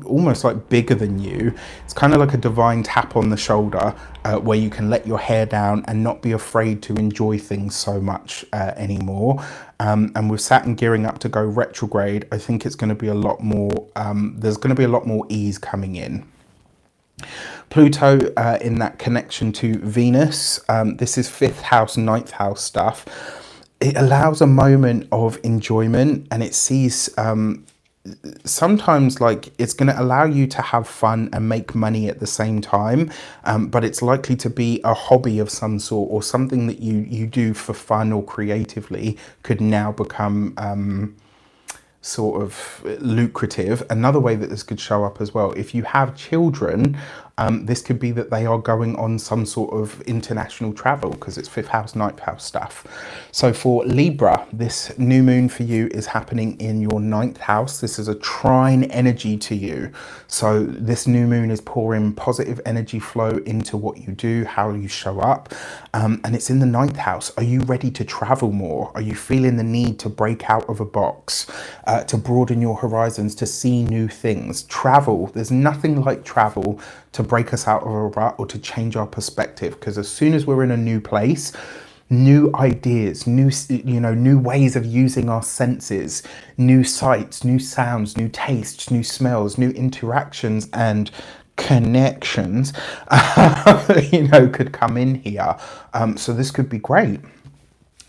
almost like bigger than you. It's kind of like a divine tap on the shoulder, where you can let your hair down and not be afraid to enjoy things so much anymore. And with Saturn gearing up to go retrograde, I think it's going to be a lot more, there's going to be a lot more ease coming in. Pluto in that connection to Venus, this is 5th house, 9th house stuff. It allows a moment of enjoyment, and it sees sometimes like it's going to allow you to have fun and make money at the same time, but it's likely to be a hobby of some sort, or something that you do for fun or creatively could now become sort of lucrative. Another way that this could show up as well, if you have children, this could be that they are going on some sort of international travel, because it's fifth house, ninth house stuff. So for Libra, this new moon for you is happening in your ninth house. This is a trine energy to you. So this new moon is pouring positive energy flow into what you do, how you show up. And it's in the ninth house. Are you ready to travel more? Are you feeling the need to break out of a box, to broaden your horizons, to see new things? Travel, there's nothing like travel to break us out of a rut or to change our perspective, because as soon as we're in a new place, new ideas, new ways of using our senses, new sights, new sounds, new tastes, new smells, new interactions and connections, could come in here. So this could be great.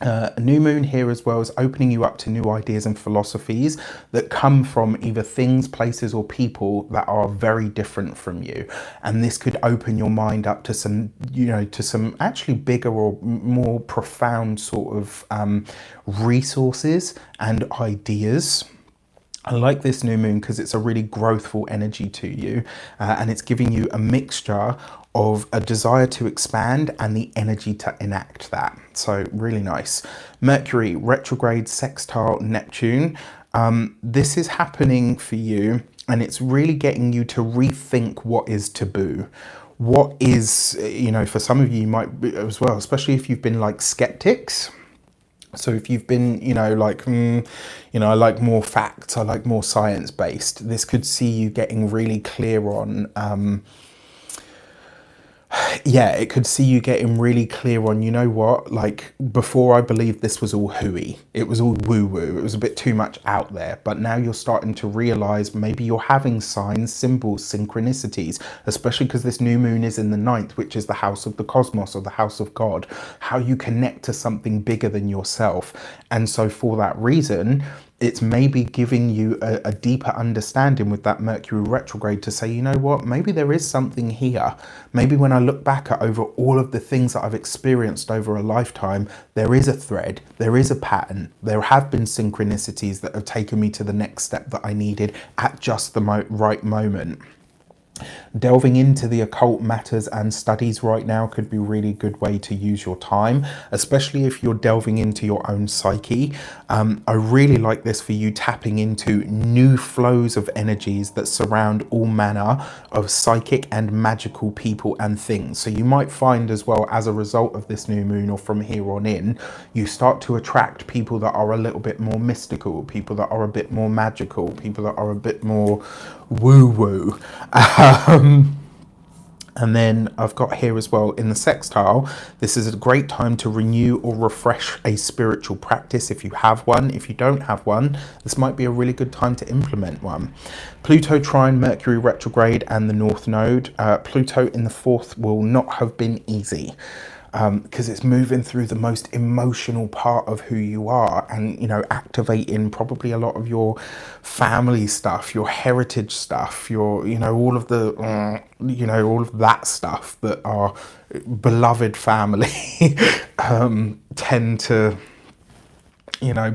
A new moon here as well is opening you up to new ideas and philosophies that come from either things, places or people that are very different from you. And this could open your mind up to some, to some actually bigger or more profound sort of resources and ideas. I like this new moon because it's a really growthful energy to you, and it's giving you a mixture of a desire to expand and the energy to enact that. So really nice. Mercury retrograde sextile Neptune. This is happening for you, and it's really getting you to rethink what is taboo. What is, for some of you might be as well, especially if you've been like skeptics. So if you've been, I like more facts, I like more science-based, this could see you getting really clear on, it could see you getting really clear on, like before I believed this was all hooey, it was all woo-woo, it was a bit too much out there, but now you're starting to realize maybe you're having signs, symbols, synchronicities, especially because this new moon is in the ninth, which is the house of the cosmos or the house of God, how you connect to something bigger than yourself. And so for that reason, it's maybe giving you a deeper understanding with that Mercury retrograde to say, you know what, maybe there is something here. Maybe when I look back at over all of the things that I've experienced over a lifetime, there is a thread, there is a pattern, there have been synchronicities that have taken me to the next step that I needed at just the right moment. Delving into the occult matters and studies right now could be a really good way to use your time, especially if you're delving into your own psyche. I really like this for you, tapping into new flows of energies that surround all manner of psychic and magical people and things. So you might find as well, as a result of this new moon or from here on in, you start to attract people that are a little bit more mystical, people that are a bit more magical, people that are a bit more woo-woo. And then I've got here as well in the sextile, this is a great time to renew or refresh a spiritual practice if you have one. If you don't have one, this might be a really good time to implement one. Pluto trine Mercury retrograde and the North Node. Pluto in the fourth will not have been easy, because it's moving through the most emotional part of who you are, and activating probably a lot of your family stuff, your heritage stuff, your all of the all of that stuff that our beloved family tend to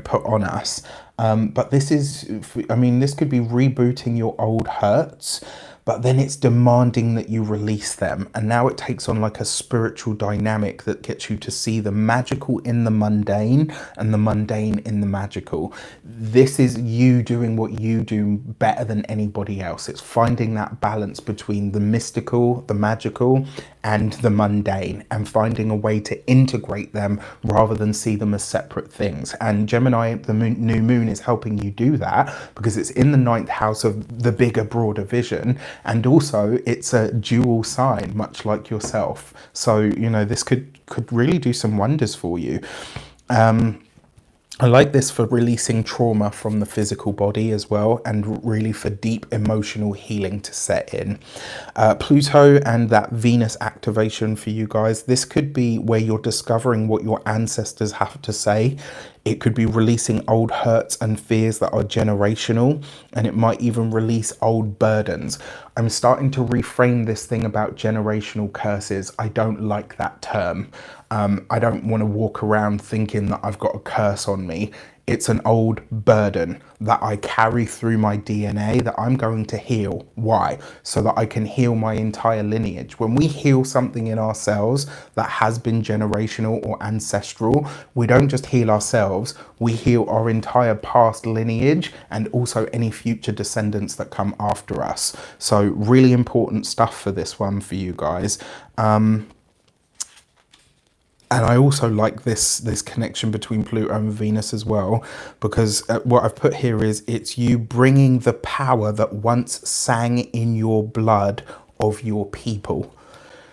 put on us. But this is, this could be rebooting your old hurts, but then it's demanding that you release them. And now it takes on like a spiritual dynamic that gets you to see the magical in the mundane and the mundane in the magical. This is you doing what you do better than anybody else. It's finding that balance between the mystical, the magical, and the mundane, and finding a way to integrate them rather than see them as separate things. And Gemini, the new moon, is helping you do that because it's in the ninth house of the bigger, broader vision. And also it's a dual sign, much like yourself. So, this could really do some wonders for you. I like this for releasing trauma from the physical body as well, and really for deep emotional healing to set in. Pluto and that Venus activation for you guys, this could be where you're discovering what your ancestors have to say It could be releasing old hurts and fears that are generational, and it might even release old burdens. I'm starting to reframe this thing about generational curses. I don't like that term. I don't want to walk around thinking that I've got a curse on me. It's an old burden that I carry through my DNA that I'm going to heal. Why? So that I can heal my entire lineage. When we heal something in ourselves that has been generational or ancestral, we don't just heal ourselves, we heal our entire past lineage and also any future descendants that come after us. So really important stuff for this one for you guys. And I also like this connection between Pluto and Venus as well, because what I've put here is it's you bringing the power that once sang in your blood of your people.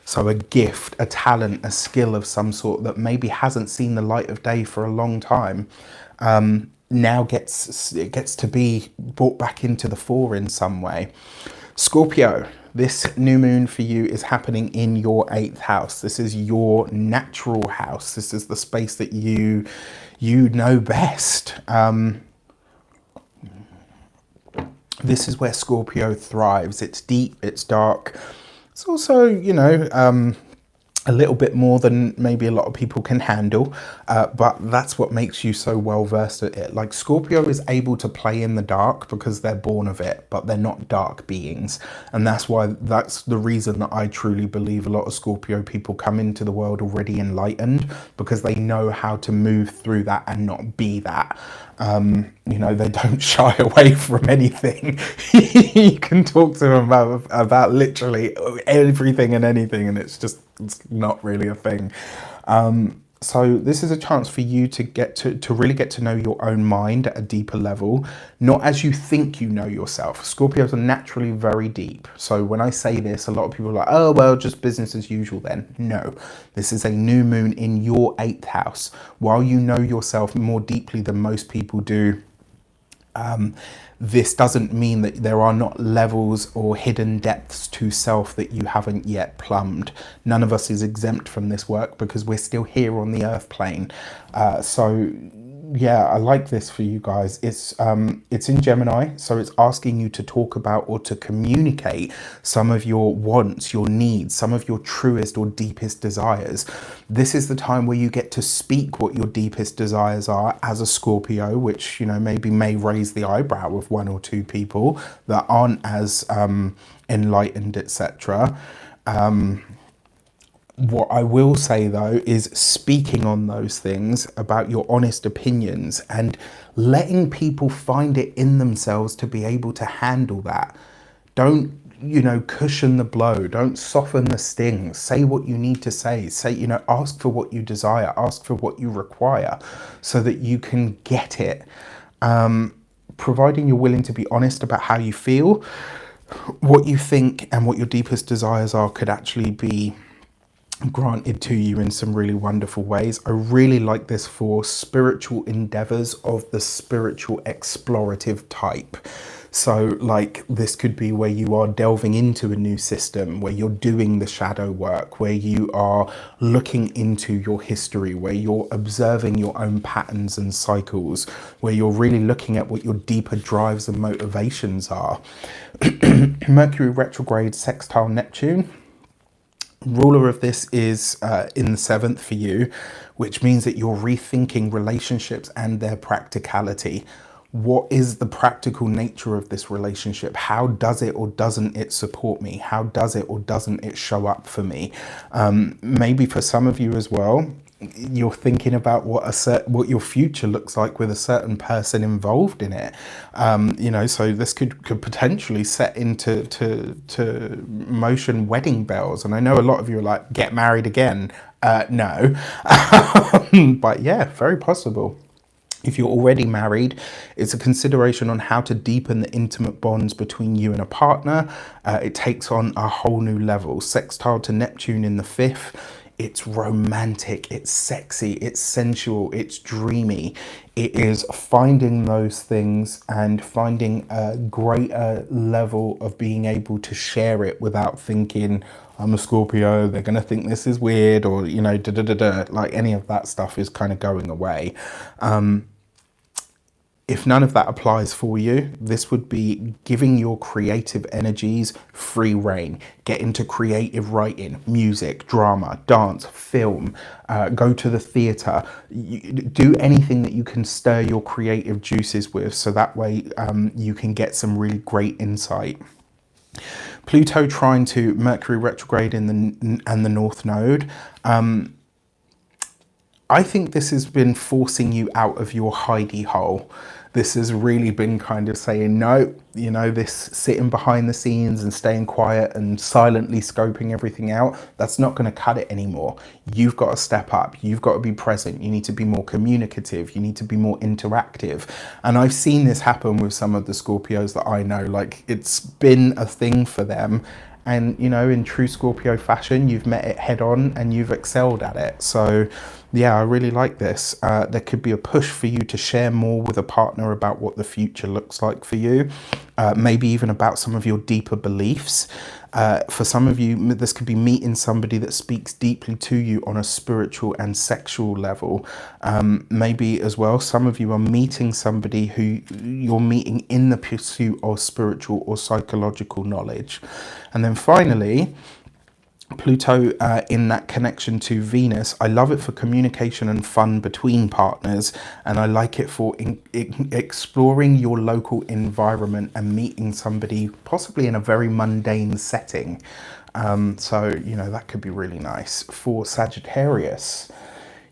So a gift, a talent, a skill of some sort that maybe hasn't seen the light of day for a long time, now gets to be brought back into the fore in some way. Scorpio, this new moon for you is happening in your 8th house. This is your natural house. This is the space that you know best. This is where Scorpio thrives. It's deep, it's dark. It's also, you know, a little bit more than maybe a lot of people can handle, but that's what makes you so well versed at it. Like Scorpio is able to play in the dark because they're born of it, but they're not dark beings. And that's the reason that I truly believe a lot of Scorpio people come into the world already enlightened, because they know how to move through that and not be that. You know, they don't shy away from anything. You can talk to them about literally everything and anything, and it's not really a thing. So this is a chance for you to really get to know your own mind at a deeper level, not as you think you know yourself. Scorpios are naturally very deep. So when I say this, a lot of people are like, oh, well, just business as usual then. No, this is a new moon in your 8th house. While you know yourself more deeply than most people do, this doesn't mean that there are not levels or hidden depths to self that you haven't yet plumbed. None of us is exempt from this work because we're still here on the earth plane. So yeah, I like this for you guys. It's in Gemini, so it's asking you to talk about or to communicate some of your wants, your needs, some of your truest or deepest desires. This is the time where you get to speak what your deepest desires are as a Scorpio, which, you know, maybe may raise the eyebrow of 1 or 2 people that aren't as enlightened, etc. What I will say though is speaking on those things about your honest opinions and letting people find it in themselves to be able to handle that. Don't, you know, cushion the blow. Don't soften the sting. Say what you need to say. Say, you know, ask for what you desire. Ask for what you require so that you can get it. Providing you're willing to be honest about how you feel, what you think and what your deepest desires are could actually be granted to you in some really wonderful ways. I really like this for spiritual endeavors of the spiritual explorative type. So like this could be where you are delving into a new system, where you're doing the shadow work, where you are looking into your history, where you're observing your own patterns and cycles, where you're really looking at what your deeper drives and motivations are. Mercury retrograde sextile Neptune. Ruler of this is in the 7th for you, which means that you're rethinking relationships and their practicality. What is the practical nature of this relationship? How does it or doesn't it support me? How does it or doesn't it show up for me? Maybe for some of you as well, you're thinking about what your future looks like with a certain person involved in it. You know, so this could potentially set into motion wedding bells. And I know a lot of you are like, get married again. No, but yeah, very possible. If you're already married, it's a consideration on how to deepen the intimate bonds between you and a partner. It takes on a whole new level. Sextile to Neptune in the 5th. It's romantic, it's sexy, it's sensual, it's dreamy. It is finding those things and finding a greater level of being able to share it without thinking, I'm a Scorpio, they're going to think this is weird, or, you know, like any of that stuff is kind of going away. If none of that applies for you, this would be giving your creative energies free rein. Get into creative writing, music, drama, dance, film, go to the theatre. Do anything that you can stir your creative juices with, so that way you can get some really great insight. Pluto trine to Mercury retrograde in the North Node. I think this has been forcing you out of your hidey hole. This has really been kind of saying, no, you know, this sitting behind the scenes and staying quiet and silently scoping everything out, that's not going to cut it anymore. You've got to step up. You've got to be present. You need to be more communicative. You need to be more interactive. And I've seen this happen with some of the Scorpios that I know. Like, it's been a thing for them. And, you know, in true Scorpio fashion, you've met it head on and you've excelled at it. So, yeah, I really like this. There could be a push for you to share more with a partner about what the future looks like for you. Maybe even about some of your deeper beliefs. For some of you, this could be meeting somebody that speaks deeply to you on a spiritual and sexual level. Maybe as well, some of you are meeting somebody who you're meeting in the pursuit of spiritual or psychological knowledge. And then finally, Pluto in that connection to Venus, I love it for communication and fun between partners, and I like it for exploring your local environment and meeting somebody possibly in a very mundane setting. So, you know, that could be really nice. For Sagittarius,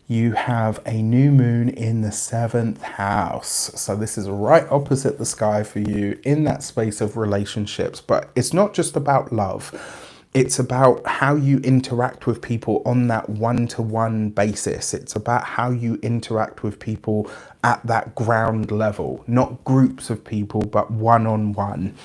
you have a new moon in the 7th house. So this is right opposite the sky for you in that space of relationships, but it's not just about love. It's about how you interact with people on that one-to-one basis. It's about how you interact with people at that ground level, not groups of people, but one-on-one.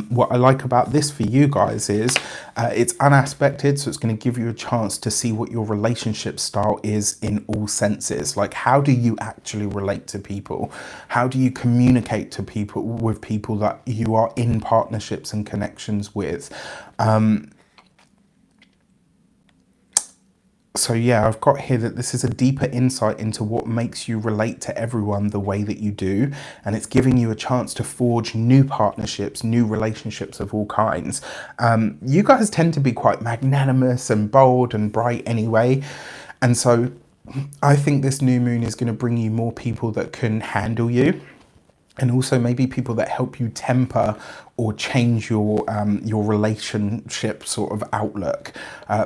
What I like about this for you guys is it's unaspected, so it's going to give you a chance to see what your relationship style is in all senses. Like, how do you actually relate to people? How do you communicate to people with people that you are in partnerships and connections with? So yeah, I've got here that this is a deeper insight into what makes you relate to everyone the way that you do. And it's giving you a chance to forge new partnerships, new relationships of all kinds. You guys tend to be quite magnanimous and bold and bright anyway. And so I think this new moon is going to bring you more people that can handle you. And also maybe people that help you temper or change your relationship sort of outlook.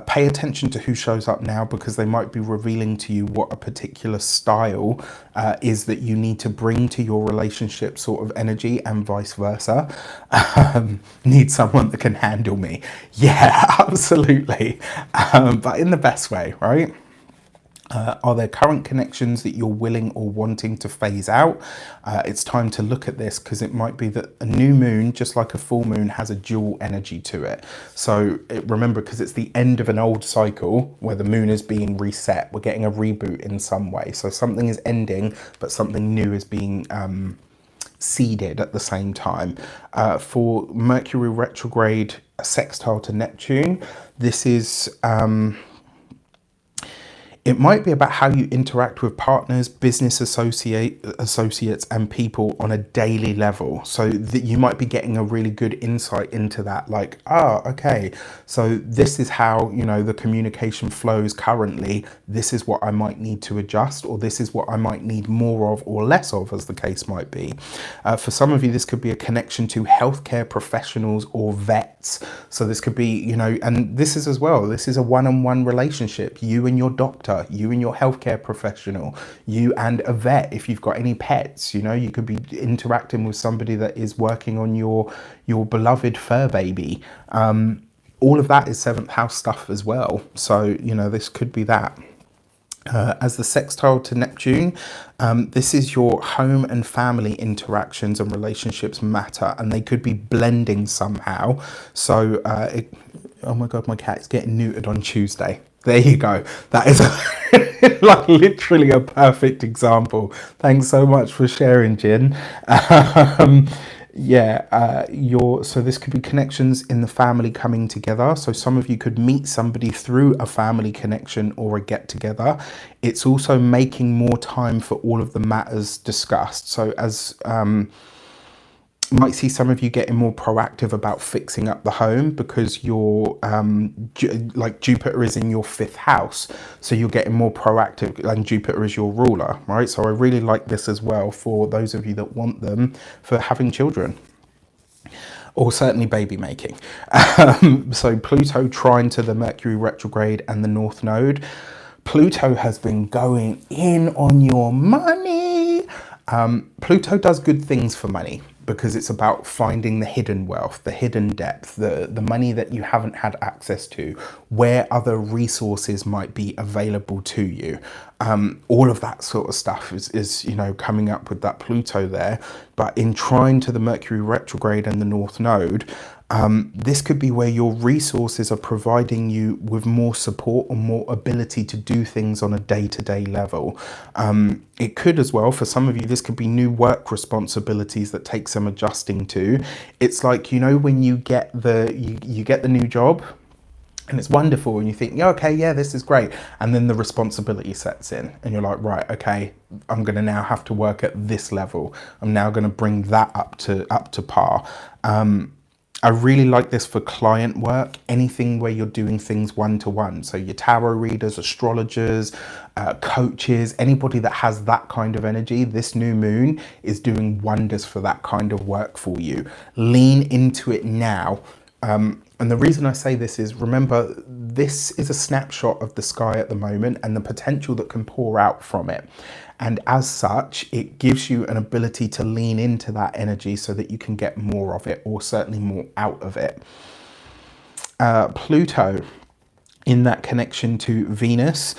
Pay attention to who shows up now, because they might be revealing to you what a particular style is that you need to bring to your relationship sort of energy, and vice versa. Need someone that can handle me. Yeah, absolutely. But in the best way, right? Are there current connections that you're willing or wanting to phase out? It's time to look at this, because it might be that a new moon, just like a full moon, has a dual energy to it. So remember, because it's the end of an old cycle where the moon is being reset, we're getting a reboot in some way. So something is ending, but something new is being seeded at the same time. For Mercury retrograde, a sextile to Neptune, this is... it might be about how you interact with partners, business associates and people on a daily level. So that you might be getting a really good insight into that. Like, okay, so this is how, you know, the communication flows currently. This is what I might need to adjust, or this is what I might need more of or less of, as the case might be. For some of you, this could be a connection to healthcare professionals or vets. So this could be, you know, and this is as well, this is a one-on-one relationship. You and your doctor, you and your healthcare professional, you and a vet. If you've got any pets, you know, you could be interacting with somebody that is working on your beloved fur baby. All of that is 7th house stuff as well. So, you know, this could be that. As the sextile to Neptune, this is your home and family interactions and relationships matter, and they could be blending somehow. So, oh my God, my cat is getting neutered on Tuesday. There you go. That is like literally a perfect example. Thanks so much for sharing, Jin. Yeah, so this could be connections in the family coming together. So some of you could meet somebody through a family connection or a get together. It's also making more time for all of the matters discussed. So as might see some of you getting more proactive about fixing up the home because you're like Jupiter is in your 5th house, so you're getting more proactive, and Jupiter is your ruler, right? So I really like this as well for those of you that want them for having children, or certainly baby making. So Pluto trine to the Mercury retrograde and the North Node. Pluto has been going in on your money. Pluto does good things for money because it's about finding the hidden wealth, the hidden depth, the money that you haven't had access to, where other resources might be available to you. All of that sort of stuff is, you know, coming up with that Pluto there. But in trine to the Mercury retrograde and the North Node, this could be where your resources are providing you with more support or more ability to do things on a day-to-day level. It could as well, for some of you, this could be new work responsibilities that take some adjusting to. It's like, you know, when you get you get the new job and it's wonderful and you think, yeah, okay, yeah, this is great. And then the responsibility sets in and you're like, right, okay, I'm going to now have to work at this level. I'm now going to bring that up to par. I really like this for client work, anything where you're doing things one-to-one. So your tarot readers, astrologers, coaches, anybody that has that kind of energy, this new moon is doing wonders for that kind of work for you. Lean into it now. And the reason I say this is, remember, this is a snapshot of the sky at the moment and the potential that can pour out from it. And as such, it gives you an ability to lean into that energy so that you can get more of it, or certainly more out of it. Pluto in that connection to Venus.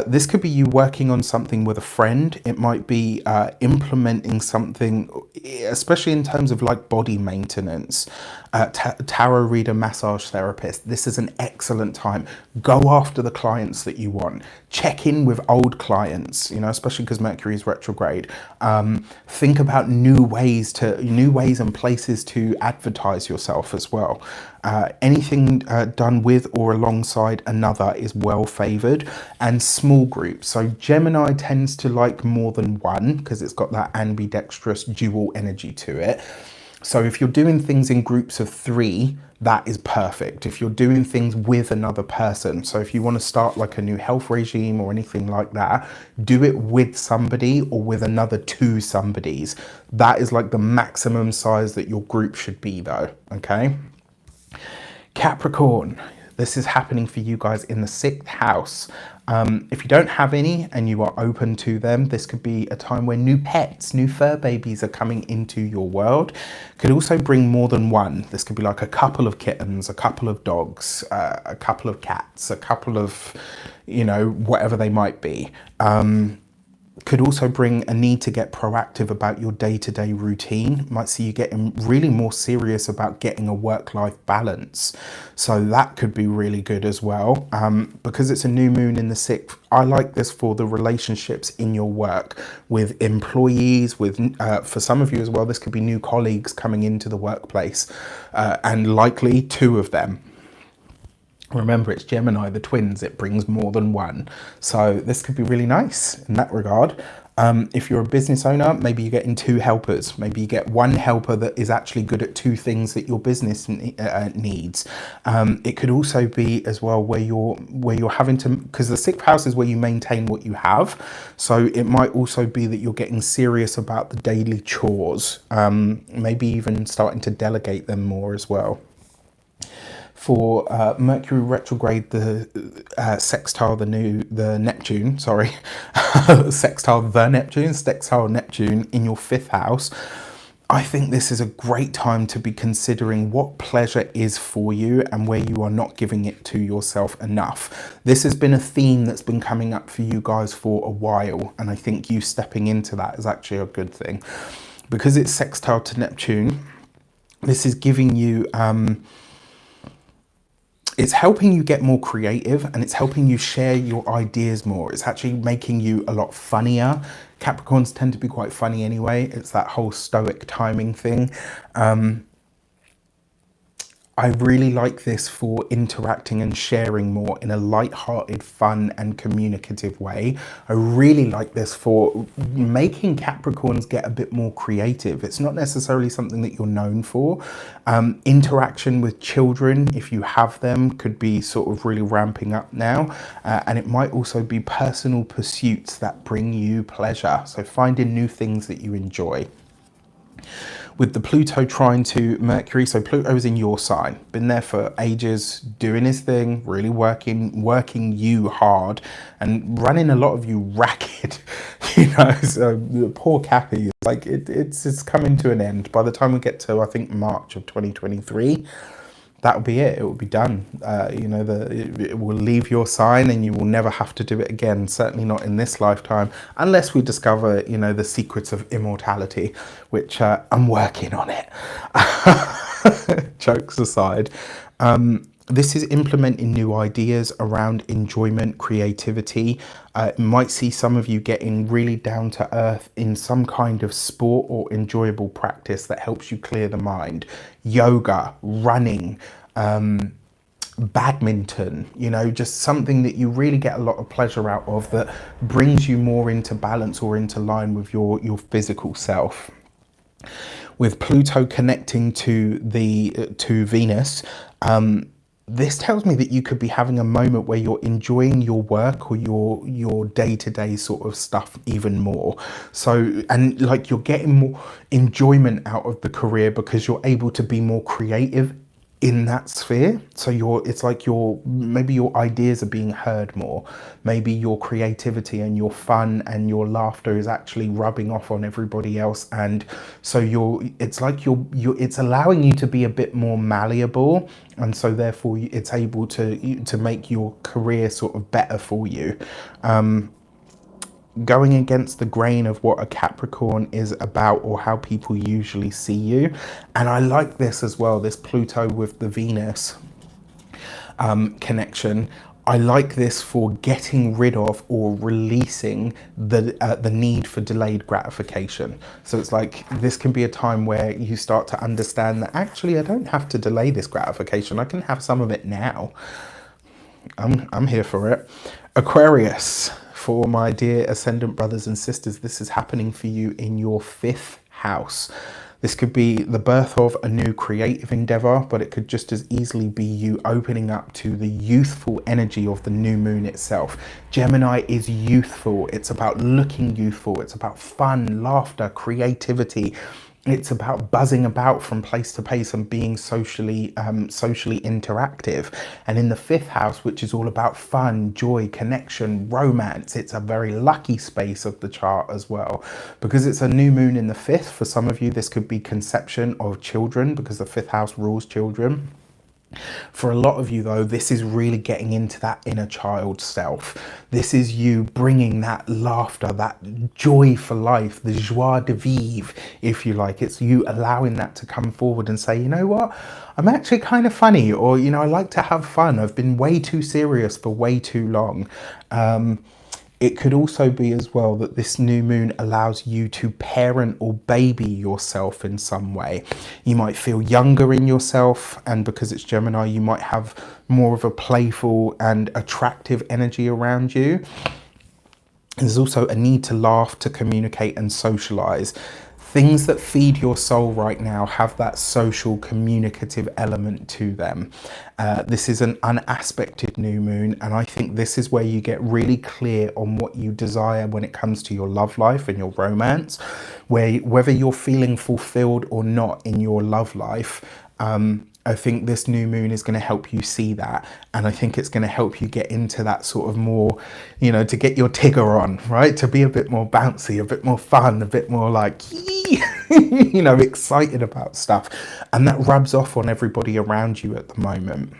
This could be you working on something with a friend. It might be implementing something, especially in terms of like body maintenance. Tarot reader, massage therapist. This is an excellent time. Go after the clients that you want. Check in with old clients, you know, especially because Mercury is retrograde. Think about new ways and places to advertise yourself as well. Anything done with or alongside another is well favored, and small groups. So Gemini tends to like more than one because it's got that ambidextrous dual energy to it. So if you're doing things in groups of 3, that is perfect. If you're doing things with another person, so if you want to start like a new health regime or anything like that, do it with somebody or with another 2 somebodies. That is like the maximum size that your group should be though, okay? Capricorn, this is happening for you guys in the 6th house. If you don't have any and you are open to them, this could be a time where new pets, new fur babies are coming into your world. Could also bring more than one. This could be like a couple of kittens, a couple of dogs, a couple of cats, a couple of, you know, whatever they might be. Could also bring a need to get proactive about your day-to-day routine. Might see you getting really more serious about getting a work-life balance. So that could be really good as well. Because it's a new moon in the 6th, I like this for the relationships in your work with employees, with for some of you as well, this could be new colleagues coming into the workplace, and likely 2 of them. Remember, it's Gemini, the twins, it brings more than one. So this could be really nice in that regard. If you're a business owner, maybe you're getting 2 helpers. Maybe you get 1 helper that is actually good at 2 things that your business needs. It could also be as well where you're having to, because the 6th house is where you maintain what you have. So it might also be that you're getting serious about the daily chores, maybe even starting to delegate them more as well. For Mercury retrograde, the sextile the Neptune, sorry, sextile Neptune in your 5th house. I think this is a great time to be considering what pleasure is for you and where you are not giving it to yourself enough. This has been a theme that's been coming up for you guys for a while, and I think you stepping into that is actually a good thing. Because it's sextile to Neptune, this is giving you it's helping you get more creative, and it's helping you share your ideas more. It's actually making you a lot funnier. Capricorns tend to be quite funny anyway. It's that whole stoic timing thing. I really like this for interacting and sharing more in a light-hearted, fun and communicative way. I really like this for making Capricorns get a bit more creative. It's not necessarily something that you're known for. Interaction with children, if you have them, could be sort of really ramping up now. And it might also be personal pursuits that bring you pleasure. So finding new things that you enjoy. With the Pluto trine to Mercury, so Pluto's in your sign, been there for ages, doing his thing, really working you hard and running a lot of you ragged, you know. So the poor Cappy, like it's coming to an end. By the time we get to, I think, March of 2023, that'll be it. It will be done. You know, it will leave your sign and you will never have to do it again. Certainly not in this lifetime, unless we discover, you know, the secrets of immortality, which I'm working on it. Jokes aside. This is implementing new ideas around enjoyment, creativity. Might see some of you getting really down to earth in some kind of sport or enjoyable practice that helps you clear the mind. Yoga, running, badminton, you know, just something that you really get a lot of pleasure out of, that brings you more into balance or into line with your physical self. With Pluto connecting to Venus, this tells me that you could be having a moment where you're enjoying your work or your day-to-day sort of stuff even more. So, and like you're getting more enjoyment out of the career because you're able to be more creative in that sphere. So it's like maybe your ideas are being heard more. Maybe your creativity and your fun and your laughter is actually rubbing off on everybody else, and so it's allowing you to be a bit more malleable, and so therefore it's able to make your career sort of better for you. Going against the grain of what a Capricorn is about or how people usually see you. And I like this as well, this Pluto with the Venus connection. I like this for getting rid of or releasing the need for delayed gratification. So it's like this can be a time where you start to understand that actually I don't have to delay this gratification. I can have some of it now. I'm here for it. Aquarius. For my dear ascendant brothers and sisters, this is happening for you in your 5th house. This could be the birth of a new creative endeavor, but it could just as easily be you opening up to the youthful energy of the new moon itself. Gemini is youthful. It's about looking youthful. It's about fun, laughter, creativity. It's about buzzing about from place to place and being socially interactive. And in the 5th house, which is all about fun, joy, connection, romance, it's a very lucky space of the chart as well. Because it's a new moon in the 5th, for some of you, this could be conception of children, because the 5th house rules children. For a lot of you though, this is really getting into that inner child self. This is you bringing that laughter, that joy for life, the joie de vivre, if you like. It's you allowing that to come forward and say, you know what, I'm actually kind of funny, or, you know, I like to have fun. I've been way too serious for way too long. It could also be as well that this new moon allows you to parent or baby yourself in some way. You might feel younger in yourself, and because it's Gemini, you might have more of a playful and attractive energy around you. There's also a need to laugh, to communicate and socialize. Things that feed your soul right now have that social communicative element to them. This is an unaspected new moon, and I think this is where you get really clear on what you desire when it comes to your love life and your romance, whether you're feeling fulfilled or not in your love life. I think this new moon is going to help you see that, and I think it's going to help you get into that sort of more, you know, to get your Tigger on, right? To be a bit more bouncy, a bit more fun, a bit more like, you know, excited about stuff. And that rubs off on everybody around you at the moment.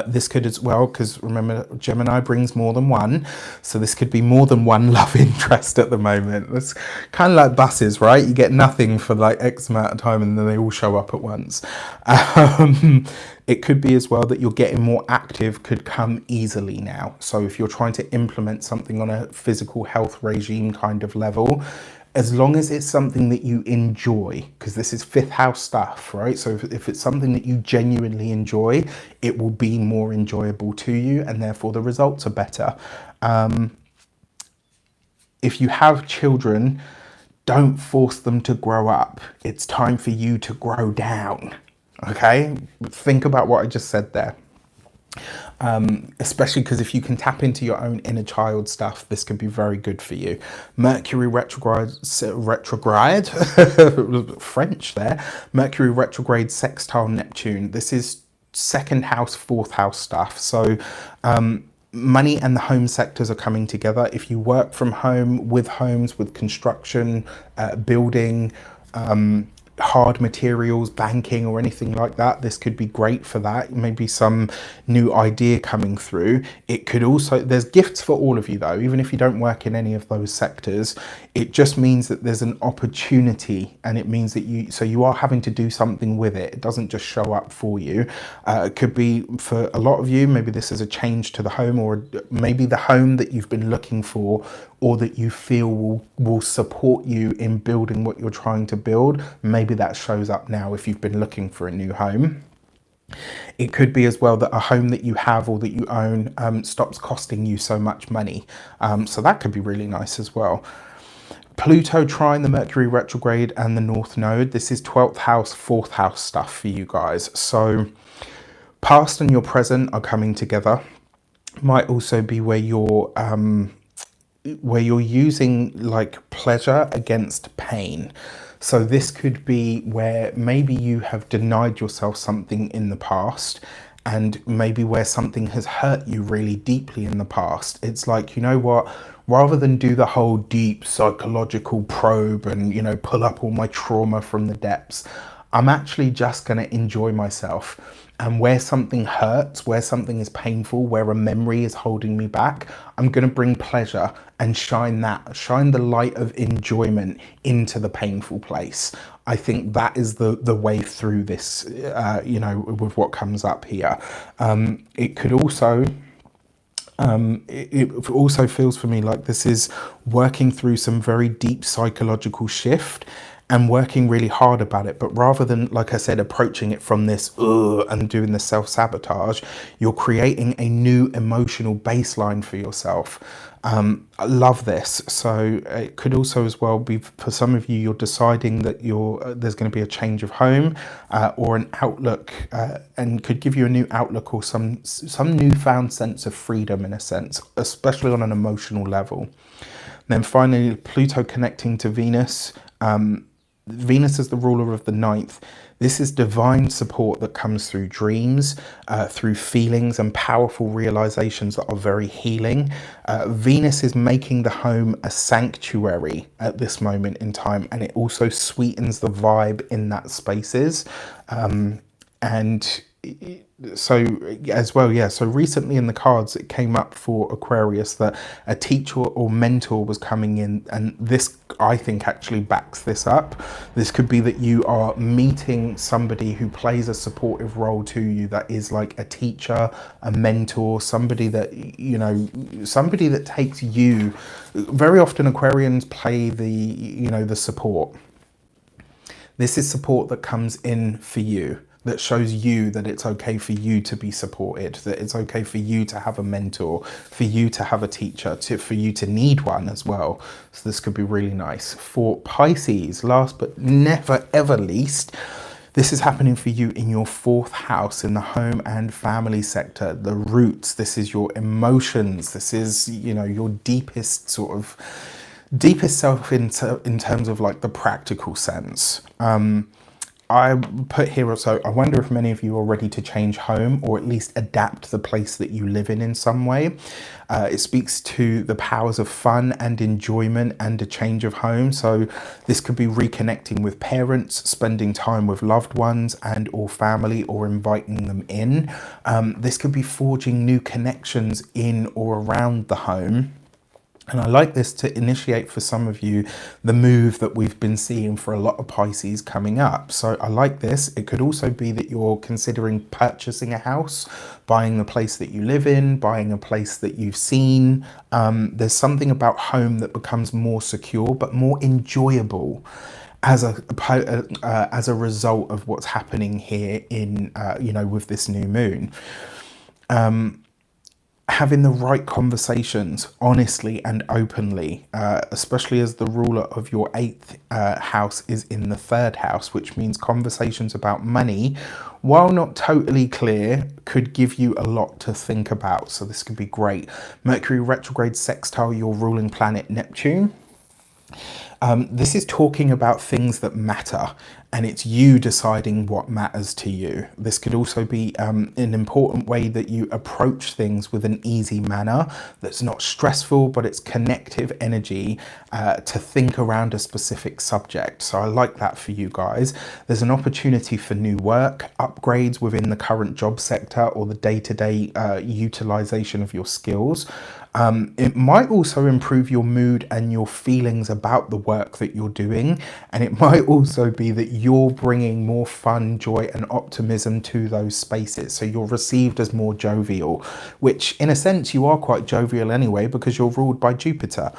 This could as well, because remember, Gemini brings more than one, so this could be more than one love interest at the moment. It's kind of like buses, right? You get nothing for like X amount of time and then they all show up at once. It could be as well that you're getting more active could come easily now. So if you're trying to implement something on a physical health regime kind of level, as long as it's something that you enjoy, because this is fifth house stuff, right? So if it's something that you genuinely enjoy, it will be more enjoyable to you, and therefore the results are better. If you have children, don't force them to grow up. It's time for you to grow down. Okay? Think about what I just said there. Especially because if you can tap into your own inner child stuff, this could be very good for you. Mercury retrograde French there. Mercury retrograde sextile Neptune. This is second house, fourth house stuff. So money and the home sectors are coming together. If you work from home, with homes, with construction, building, hard materials, banking, or anything like that, this could be great for that. Maybe some new idea coming through. It could also, there's gifts for all of you though, even if you don't work in any of those sectors. It just means that there's an opportunity, and it means that you are having to do something with it. It doesn't just show up for you. It could be for a lot of you, maybe this is a change to the home, or maybe the home that you've been looking for, or that you feel will support you in building what you're trying to build. Maybe that shows up now if you've been looking for a new home. It could be as well that a home that you have or that you own stops costing you so much money. So that could be really nice as well. Pluto trine the Mercury retrograde and the North Node. This is 12th house, 4th house stuff for you guys. So past and your present are coming together. Might also be where you're using like pleasure against pain. So this could be where maybe you have denied yourself something in the past, and maybe where something has hurt you really deeply in the past. It's like, you know what, rather than do the whole deep psychological probe and, you know, pull up all my trauma from the depths, I'm actually just going to enjoy myself. And where something hurts, where something is painful, where a memory is holding me back, I'm going to bring pleasure and shine the light of enjoyment into the painful place. I think that is the way through this, you know, with what comes up here. It could also, it also feels for me like this is working through some very deep psychological shift and working really hard about it. But rather than, like I said, approaching it from this and doing the self-sabotage, you're creating a new emotional baseline for yourself. I love this. So it could also as well be for some of you, you're deciding that there's going to be a change of home or an outlook, and could give you a new outlook or some newfound sense of freedom in a sense, especially on an emotional level. Then finally, Pluto connecting to Venus. Venus is the ruler of the ninth. This is divine support that comes through dreams, through feelings and powerful realizations that are very healing. Venus is making the home a sanctuary at this moment in time, and it also sweetens the vibe in that spaces. And so as well, yeah, so recently in the cards it came up for Aquarius that a teacher or mentor was coming in, and this I think actually backs this up. This could be that you are meeting somebody who plays a supportive role to you, that is like a teacher, a mentor, somebody that, you know, somebody that takes you. Very often Aquarians play the, you know, the support. This is support that comes in for you, that shows you that it's okay for you to be supported, that it's okay for you to have a mentor, for you to have a teacher, for you to need one as well. So this could be really nice. For Pisces, last but never ever least, this is happening for you in your 4th house, in the home and family sector, the roots. This is your emotions. This is, you know, your deepest self in terms of like the practical sense. I put here also, I wonder if many of you are ready to change home, or at least adapt the place that you live in some way. It speaks to the powers of fun and enjoyment and a change of home. So this could be reconnecting with parents, spending time with loved ones and or family, or inviting them in. This could be forging new connections in or around the home. And I like this to initiate for some of you the move that we've been seeing for a lot of Pisces coming up. So I like this. It could also be that you're considering purchasing a house, buying the place that you live in, buying a place that you've seen. There's something about home that becomes more secure, but more enjoyable as a result of what's happening here in, with this new moon. Having the right conversations honestly and openly, especially as the ruler of your eighth house is in the third house, which means conversations about money, while not totally clear, could give you a lot to think about. So this could be great. Mercury retrograde sextile your ruling planet Neptune. This is talking about things that matter, and it's you deciding what matters to you. This could also be an important way that you approach things with an easy manner that's not stressful, but it's connective energy to think around a specific subject. So I like that for you guys. There's an opportunity for new work, upgrades within the current job sector, or the day-to-day utilization of your skills. It might also improve your mood and your feelings about the work that you're doing. And it might also be that you're bringing more fun, joy, and optimism to those spaces. So you're received as more jovial, which in a sense you are quite jovial anyway, because you're ruled by Jupiter.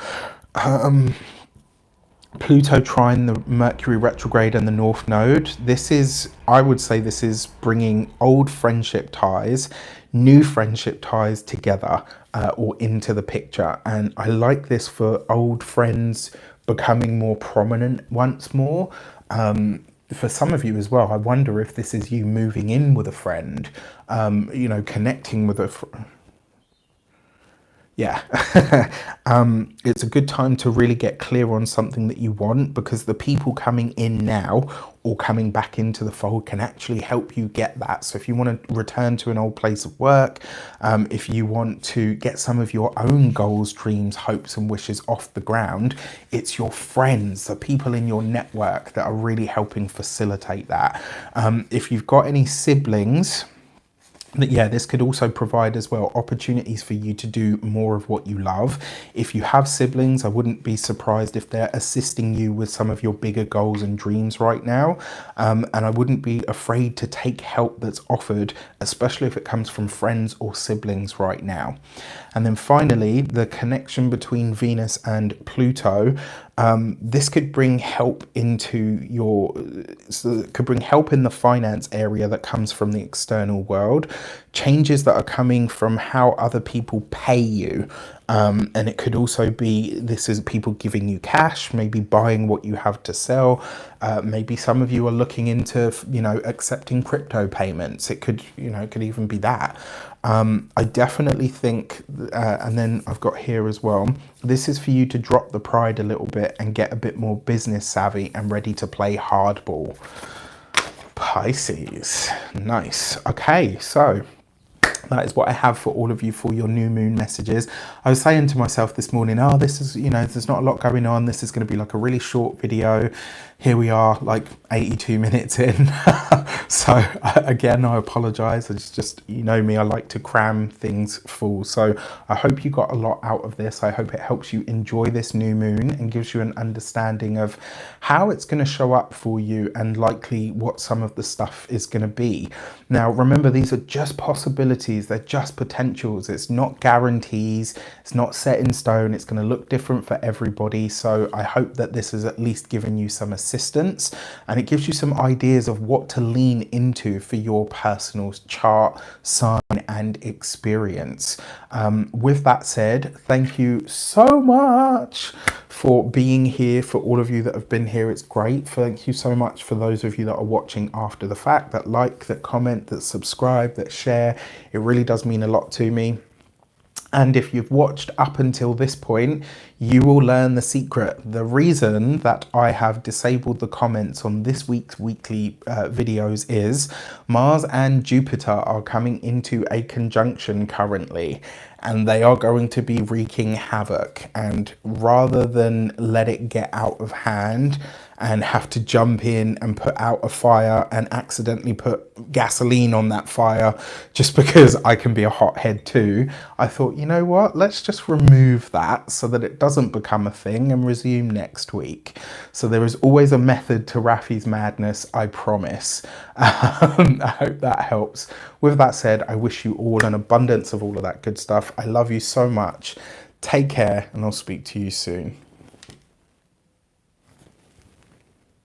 Pluto trine the Mercury retrograde and the North Node. This is, I would say, this is bringing old friendship ties, new friendship ties together or into the picture. And I like this for old friends becoming more prominent once more. For some of you as well, I wonder if this is you moving in with a friend, connecting with a yeah. It's a good time to really get clear on something that you want, because the people coming in now or coming back into the fold can actually help you get that. So if you want to return to an old place of work, if you want to get some of your own goals, dreams, hopes and wishes off the ground, it's your friends, the people in your network that are really helping facilitate that. If you've got any siblings, this could also provide as well opportunities for you to do more of what you love. If you have siblings, I wouldn't be surprised if they're assisting you with some of your bigger goals and dreams right now. And I wouldn't be afraid to take help that's offered, especially if it comes from friends or siblings right now. And then finally, the connection between Venus and Pluto. This could bring help into could bring help in the finance area that comes from the external world, changes that are coming from how other people pay you. And it could also be, this is people giving you cash, maybe buying what you have to sell. Maybe some of you are looking into, accepting crypto payments. It could, it could even be that. I definitely think, and then I've got here as well, this is for you to drop the pride a little bit and get a bit more business savvy and ready to play hardball. Pisces. Nice. Okay, so that is what I have for all of you for your new moon messages. I was saying to myself this morning, this is, there's not a lot going on. This is going to be like a really short video. Here we are, like 82 minutes in. So again, I apologize. It's just, me, I like to cram things full. So I hope you got a lot out of this. I hope it helps you enjoy this new moon and gives you an understanding of how it's going to show up for you and likely what some of the stuff is going to be. Now, remember, these are just possibilities. They're just potentials. It's not guarantees. It's not set in stone. It's going to look different for everybody. So I hope that this has at least given you some assistance, and it gives you some ideas of what to lean into for your personal chart, sign and experience. With that said, thank you so much for being here. For all of you that have been here, it's great. Thank you so much for those of you that are watching after the fact, that like, that comment, that subscribe, that share. It really does mean a lot to me. And if you've watched up until this point, you will learn the secret. The reason that I have disabled the comments on this week's weekly videos is Mars and Jupiter are coming into a conjunction currently, and they are going to be wreaking havoc. And rather than let it get out of hand and have to jump in and put out a fire and accidentally put gasoline on that fire just because I can be a hothead too. I thought, you know what, let's just remove that so that it doesn't become a thing and resume next week. So there is always a method to Rafi's madness, I promise. I hope that helps. With that said, I wish you all an abundance of all of that good stuff. I love you so much. Take care, and I'll speak to you soon.